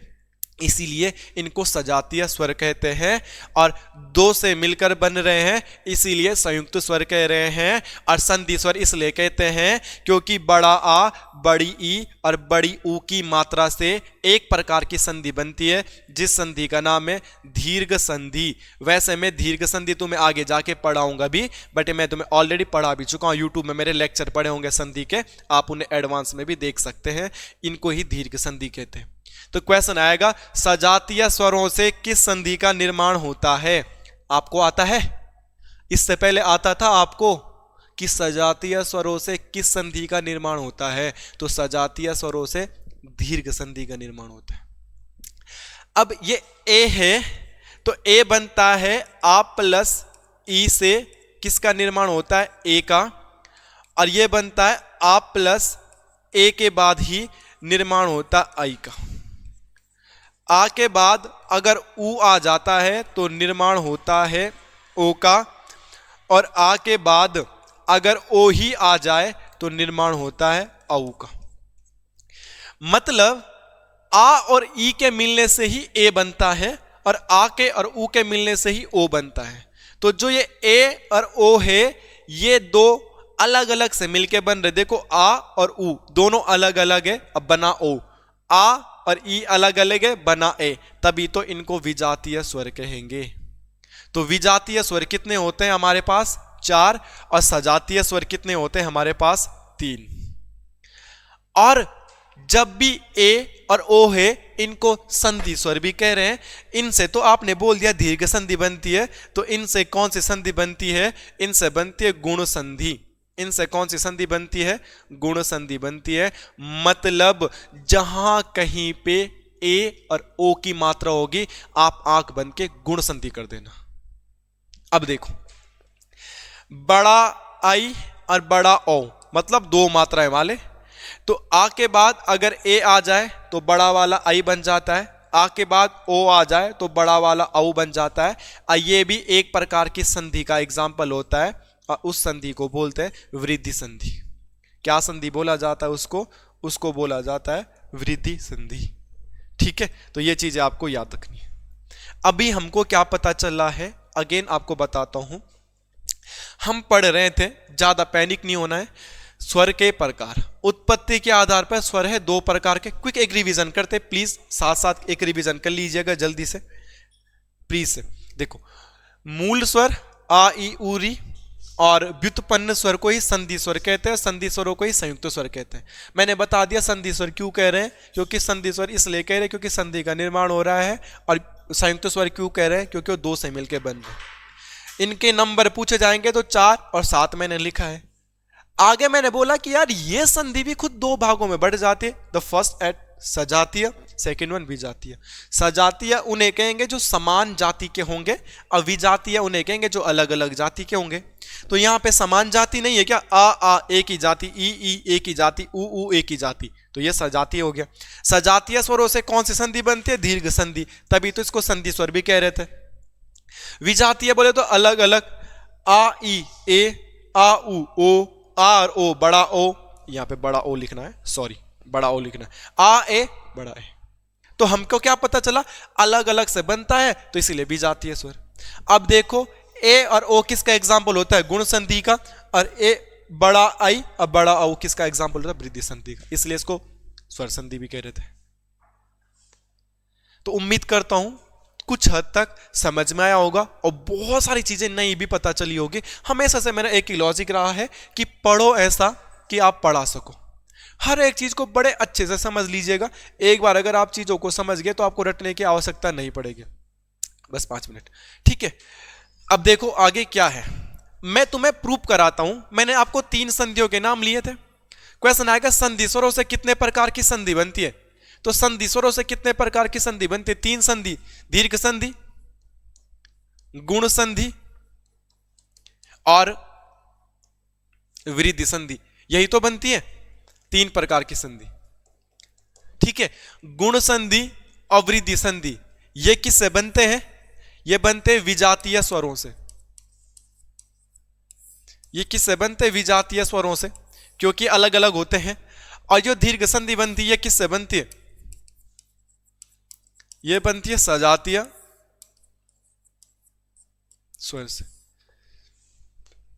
इसीलिए इनको सजातीय स्वर कहते हैं। और दो से मिलकर बन रहे हैं इसीलिए संयुक्त स्वर कह रहे हैं। और संधि स्वर इसलिए कहते हैं क्योंकि बड़ा आ, बड़ी ई और बड़ी ऊ की मात्रा से एक प्रकार की संधि बनती है, जिस संधि का नाम है दीर्घ संधि। वैसे मैं दीर्घ संधि तुम्हें आगे जाके पढ़ाऊंगा भी, बट मैं तुम्हें ऑलरेडी पढ़ा भी चुका हूं, यूट्यूब में मेरे लेक्चर पड़े होंगे संधि के, आप उन्हें एडवांस में भी देख सकते हैं। इनको ही दीर्घ संधि कहते हैं। तो क्वेश्चन आएगा, सजातीय स्वरों से किस संधि का निर्माण होता है? आपको आता है? इससे पहले आता था आपको कि सजातीय स्वरों से किस संधि का निर्माण होता है? तो सजातीय स्वरों से दीर्घ संधि का निर्माण होता है। अब ये ए है, तो ए बनता है आ प्लस ई से किसका निर्माण होता है? ए का। और ये बनता है आ प्लस ए के बाद ही निर्माण होता है आई का। आ के बाद अगर ऊ आ जाता है तो निर्माण होता है ओ का, और आ के बाद अगर ओ ही आ जाए तो निर्माण होता है औ का। मतलब आ और ई के मिलने से ही ए बनता है, और आ के और ऊ के मिलने से ही ओ बनता है। तो जो ये ए और ओ है, ये दो अलग अलग से मिलके बन रहे। देखो आ और ऊ दोनों अलग अलग है, अब बना ओ। आ और ई अलग अलग है, बना ए, तभी तो इनको विजातीय स्वर कहेंगे। तो विजातीय स्वर कितने होते हैं हमारे पास? 4। और सजातीय स्वर कितने होते हैं हमारे पास? 3। और जब भी ए और ओ है, इनको संधि स्वर भी कह रहे हैं। इनसे तो आपने बोल दिया दीर्घ संधि बनती है, तो इनसे कौन सी संधि बनती है? इनसे बनती है गुण संधि। इनसे कौन सी संधि बनती है? गुण संधि बनती है। मतलब जहां कहीं पे ए और ओ की मात्रा होगी, आप आंख बंद के गुण संधि कर देना। अब देखो, बड़ा आई और बड़ा ओ मतलब दो मात्राएं वाले। तो आ के बाद अगर ए आ जाए तो बड़ा वाला आई बन जाता है, आ के बाद ओ आ जाए तो बड़ा वाला औ बन जाता है। ये भी एक प्रकार की संधि का एग्जाम्पल होता है, और उस संधि को बोलते हैं वृद्धि संधि। क्या संधि बोला जाता है उसको? उसको बोला जाता है वृद्धि संधि। ठीक है, तो ये चीजें आपको याद रखनी है। अभी हमको क्या पता चला है, अगेन आपको बताता हूं। हम पढ़ रहे थे, ज्यादा पैनिक नहीं होना है। स्वर के प्रकार, उत्पत्ति के आधार पर स्वर है 2 प्रकार के। क्विक एक रिवीजन करते, प्लीज साथ साथ एक रिवीजन कर लीजिएगा जल्दी से प्लीज। देखो, मूल स्वर आ ई उ री, और व्युत्पन्न स्वर को ही संधि स्वर कहते हैं, संधि स्वरों को ही संयुक्त स्वर कहते हैं। मैंने बता दिया संधि स्वर क्यों कह रहे हैं, क्योंकि संधि स्वर इसलिए कह रहे हैं क्योंकि संधि का निर्माण हो रहा है। और संयुक्त स्वर क्यों कह रहे हैं? क्योंकि वो 2 से मिलकर बन रहे हैं। इनके नंबर पूछे जाएंगे तो 4 और 7 मैंने लिखा है। आगे मैंने बोला कि यार ये संधि भी खुद 2 भागों में बढ़ जाती है। द फर्स्ट एट सजातीय, सेकेंड वन विजातीय। सजातीय उन्हें कहेंगे जो समान जाति के होंगे, और विजातीय उन्हें कहेंगे जो अलग अलग जाति के होंगे। तो यहां पे समान जाति नहीं है क्या? आ एक ही जाति, ई एक ही जाति, ऊ एक ही जाति, तो ये सजातीय हो गया। सजातीय स्वरों से कौन सी संधि बनती है? दीर्घ संधि, तभी तो इसको संधि स्वर भी कह रहे थे। विजातीय बोले तो अलग अलग, आ ई ए, आ ऊ ओ, आ और ओ बड़ा ओ, यहां पे बड़ा ओ लिखना है, सॉरी बड़ा ओ लिखना है, आ ए बड़ा ए। तो हमको क्या पता चला? अलग अलग से बनता है, तो इसीलिए विजातीय स्वर। अब देखो, ए और ओ किसका एग्जाम्पल होता है? गुण संधि का। और ए बड़ा आई और बड़ा ओ किसका एग्जाम्पल होता है? वृद्धि संधि का। इसलिए इसको स्वर संधि भी कह रहे थे। तो उम्मीद करता हूं कुछ हद तक समझ में आया होगा, और बहुत सारी चीजें नई भी पता चली होगी। हमेशा से मेरा एक ही लॉजिक रहा है कि पढ़ो ऐसा कि आप पढ़ा सको। हर एक चीज को बड़े अच्छे से समझ लीजिएगा। एक बार अगर आप चीजों को समझ गए तो आपको रटने की आवश्यकता नहीं पड़ेगी। बस 5 मिनट, ठीक है। अब देखो आगे क्या है, मैं तुम्हें प्रूफ कराता हूं। मैंने आपको 3 संधियों के नाम लिए थे। क्वेश्चन आएगा संधि स्वरों से कितने प्रकार की संधि बनती है? तो संधि स्वरों से कितने प्रकार की संधि बनती है? 3 संधि, दीर्घ संधि, गुण संधि और वृद्धि संधि, यही तो बनती है 3 प्रकार की संधि। ठीक है, गुण संधि और वृद्धि संधि ये किससे बनते हैं? ये बनते हैं विजातीय स्वरों से। ये किससे बनते हैं? विजातीय स्वरों से, क्योंकि अलग अलग होते हैं। और जो दीर्घ संधि बनती है किससे बनती है? ये बनती है सजातीय स्वर से।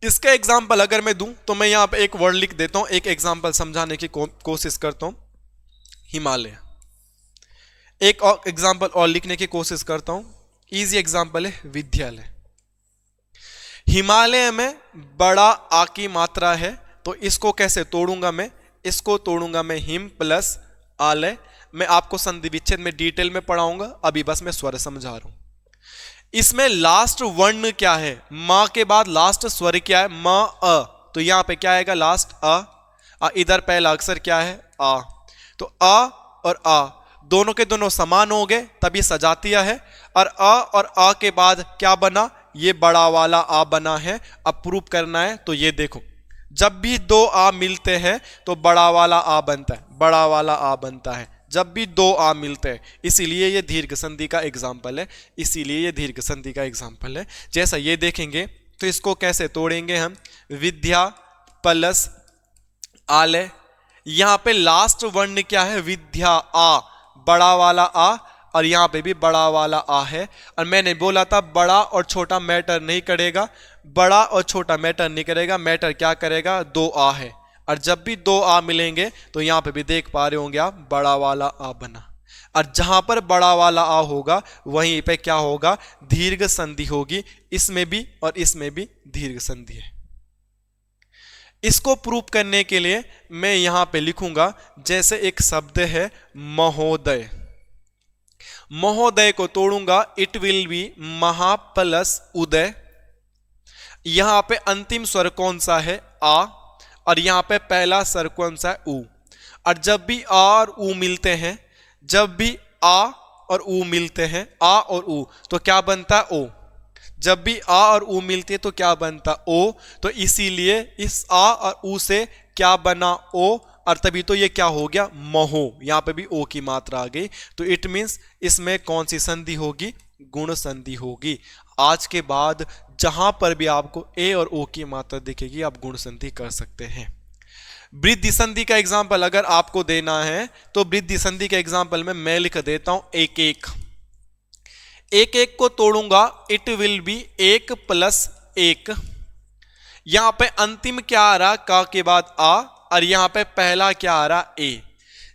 इसका एग्जाम्पल अगर मैं दूं तो मैं यहां पे एक वर्ड लिख देता हूं, एक एग्जाम्पल समझाने की कोशिश करता हूं, हिमालय। एक और एग्जाम्पल और लिखने की कोशिश करता हूं, इजी एग्जाम्पल है विद्यालय। हिमालय में बड़ा आ की मात्रा है, तो इसको कैसे तोड़ूंगा मैं? इसको तोड़ूंगा मैं हिम प्लस आलय। मैं आपको संधि विच्छेद में डिटेल में पढ़ाऊंगा, अभी बस मैं स्वर समझा रहा हूं। इसमें लास्ट वर्ण क्या है? मां के बाद लास्ट स्वर क्या है? म अ। तो यहां पे क्या आएगा? लास्ट अ। इधर पहला अक्षर क्या है? आ। तो अ और आ दोनों के दोनों समान हो गए, तब ये सजातीय है। और अ और आ के बाद क्या बना? ये बड़ा वाला आ बना है। अब प्रूफ करना है, तो ये देखो, जब भी 2 आ मिलते हैं तो बड़ा वाला आ बनता है, बड़ा वाला आ बनता है जब भी 2 आ मिलते हैं। इसीलिए ये दीर्घ संधि का एग्जाम्पल है, इसीलिए ये दीर्घ संधि का एग्जाम्पल है। जैसा ये देखेंगे तो इसको कैसे तोड़ेंगे हम? विद्या प्लस आलय। यहां पे लास्ट वर्ण क्या है? विद्या आ, बड़ा वाला आ, और यहां पे भी बड़ा वाला आ है। और मैंने बोला था बड़ा और छोटा मैटर नहीं करेगा, बड़ा और छोटा मैटर नहीं करेगा, मैटर क्या करेगा? 2 आ है। और जब भी 2 आ मिलेंगे तो यहां पे भी देख पा रहे होंगे आप, बड़ा वाला आ बना। और जहां पर बड़ा वाला आ होगा वहीं पे क्या होगा? दीर्घ संधि होगी। इसमें भी और इसमें भी दीर्घ संधि है। इसको प्रूफ करने के लिए मैं यहां पे लिखूंगा, जैसे एक शब्द है महोदय। महोदय को तोड़ूंगा, इट विल बी महा प्लस उदय। यहां पे अंतिम स्वर कौन सा है? आ। और यहां पे पहला स्वर कौन सा है? ऊ। और जब भी आ और ऊ मिलते हैं, जब भी आ और ऊ मिलते हैं, आ और ऊ, तो क्या बनता है? ओ। जब भी आ और ऊ मिलती है तो क्या बनता? ओ। तो इसीलिए इस आ और ऊ से क्या बना? ओ। और तभी तो ये क्या हो गया? महो। यहां पे भी ओ की मात्रा आ गई। तो इट मींस इसमें कौन सी संधि होगी? गुण संधि होगी। आज के बाद जहां पर भी आपको ए और ओ की मात्रा दिखेगी आप गुण संधि कर सकते हैं। वृद्धि संधि का एग्जाम्पल अगर आपको देना है तो वृद्धि संधि के एग्जाम्पल में मैं लिख देता हूं एक एक। एक एक को तोड़ूंगा, इट विल बी 1 प्लस 1। यहां पे अंतिम क्या आ रहा? का के बाद आ, और यहां पे पहला क्या आ रहा? ए।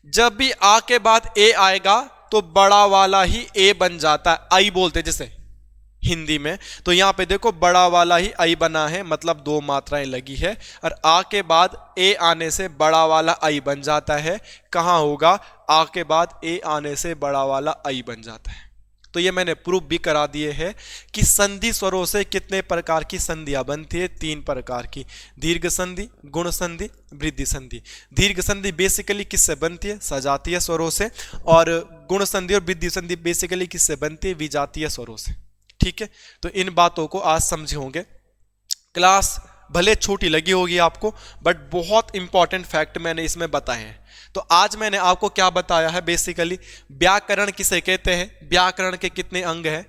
जब भी आ के बाद ए आएगा तो बड़ा वाला ही ए बन जाता है, आई बोलते जैसे हिंदी में। तो यहां पे देखो बड़ा वाला ही आई बना है, मतलब 2 मात्राएं लगी है। और आ के बाद ए आने से बड़ा वाला आई बन जाता है। कहां होगा? आ के बाद ए आने से बड़ा वाला आई बन जाता है। तो ये मैंने प्रूफ भी करा दिए हैं कि संधि स्वरों से कितने प्रकार की संधियां बनती है? 3 प्रकार की। दीर्घ संधि, गुण संधि, वृद्धि संधि। दीर्घ संधि बेसिकली किससे बनती है? सजातीय स्वरों से। और गुण संधि और वृद्धि संधि बेसिकली किससे बनती है? विजातीय स्वरों से। ठीक है, तो इन बातों को आज समझे होंगे। क्लास भले छोटी लगी होगी आपको, बट बहुत इंपॉर्टेंट फैक्ट मैंने इसमें बताए हैं। तो आज मैंने आपको क्या बताया है? बेसिकली व्याकरण किसे कहते हैं, व्याकरण के कितने अंग हैं,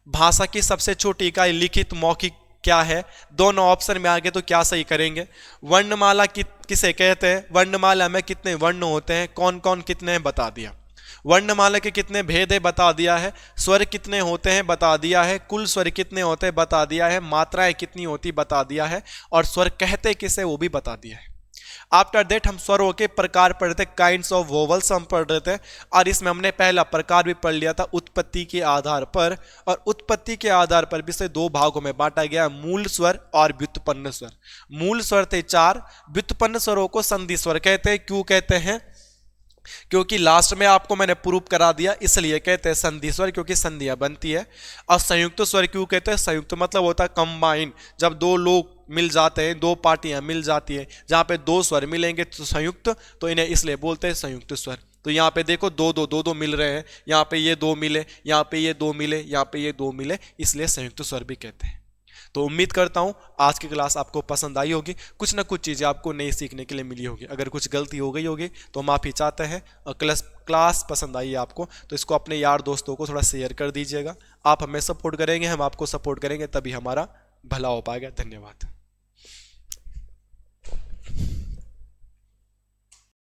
भाषा की सबसे छोटी इकाई लिखित मौखिक क्या है, दोनों ऑप्शन में आगे तो क्या सही करेंगे, वर्णमाला किसे कहते हैं, वर्णमाला में कितने वर्ण होते हैं, कौन कौन कितने हैं बता दिया, वर्णमाला के कितने भेद है बता दिया है, स्वर कितने होते हैं बता दिया है, कुल स्वर कितने होते हैं बता दिया है, मात्राएं कितनी होती बता दिया है, और स्वर कहते किसे वो भी बता दिया है। आफ्टर दैट हम स्वरों के प्रकार पढ़ रहे थे, काइंड्स ऑफ वोवल्स हम पढ़ रहे थे, और इसमें हमने पहला प्रकार भी पढ़ लिया था उत्पत्ति के आधार पर। और उत्पत्ति के आधार पर भी इसे 2 भागों में बांटा गया, मूल स्वर और व्युत्पन्न स्वर। मूल स्वर थे 4, व्युत्पन्न स्वरों को संधि स्वर कहते हैं। क्यों कहते हैं? क्योंकि लास्ट में आपको मैंने प्रूफ करा दिया, इसलिए कहते हैं संधि स्वर, क्योंकि संधियां बनती है। और संयुक्त स्वर क्यों कहते हैं? संयुक्त मतलब होता है कंबाइन, जब 2 लोग मिल जाते हैं, 2 पार्टियां मिल जाती हैं, जहां पे 2 स्वर मिलेंगे तो संयुक्त, तो इन्हें इसलिए बोलते हैं संयुक्त स्वर। तो यहाँ पे देखो 2 मिल रहे हैं, यहाँ पे ये 2 मिले, यहाँ पे ये 2 मिले, यहाँ पे ये 2 मिले, इसलिए संयुक्त स्वर भी कहते हैं। तो उम्मीद करता हूँ आज की क्लास आपको पसंद आई होगी, कुछ ना कुछ चीज़ें आपको नई सीखने के लिए मिली होगी। अगर कुछ गलती हो गई होगी तो माफ़ी चाहते हैं। और क्लास पसंद आई है आपको तो इसको अपने यार दोस्तों को थोड़ा शेयर कर दीजिएगा। आप हमें सपोर्ट करेंगे, हम आपको सपोर्ट करेंगे, तभी हमारा भला हो पाएगा। धन्यवाद।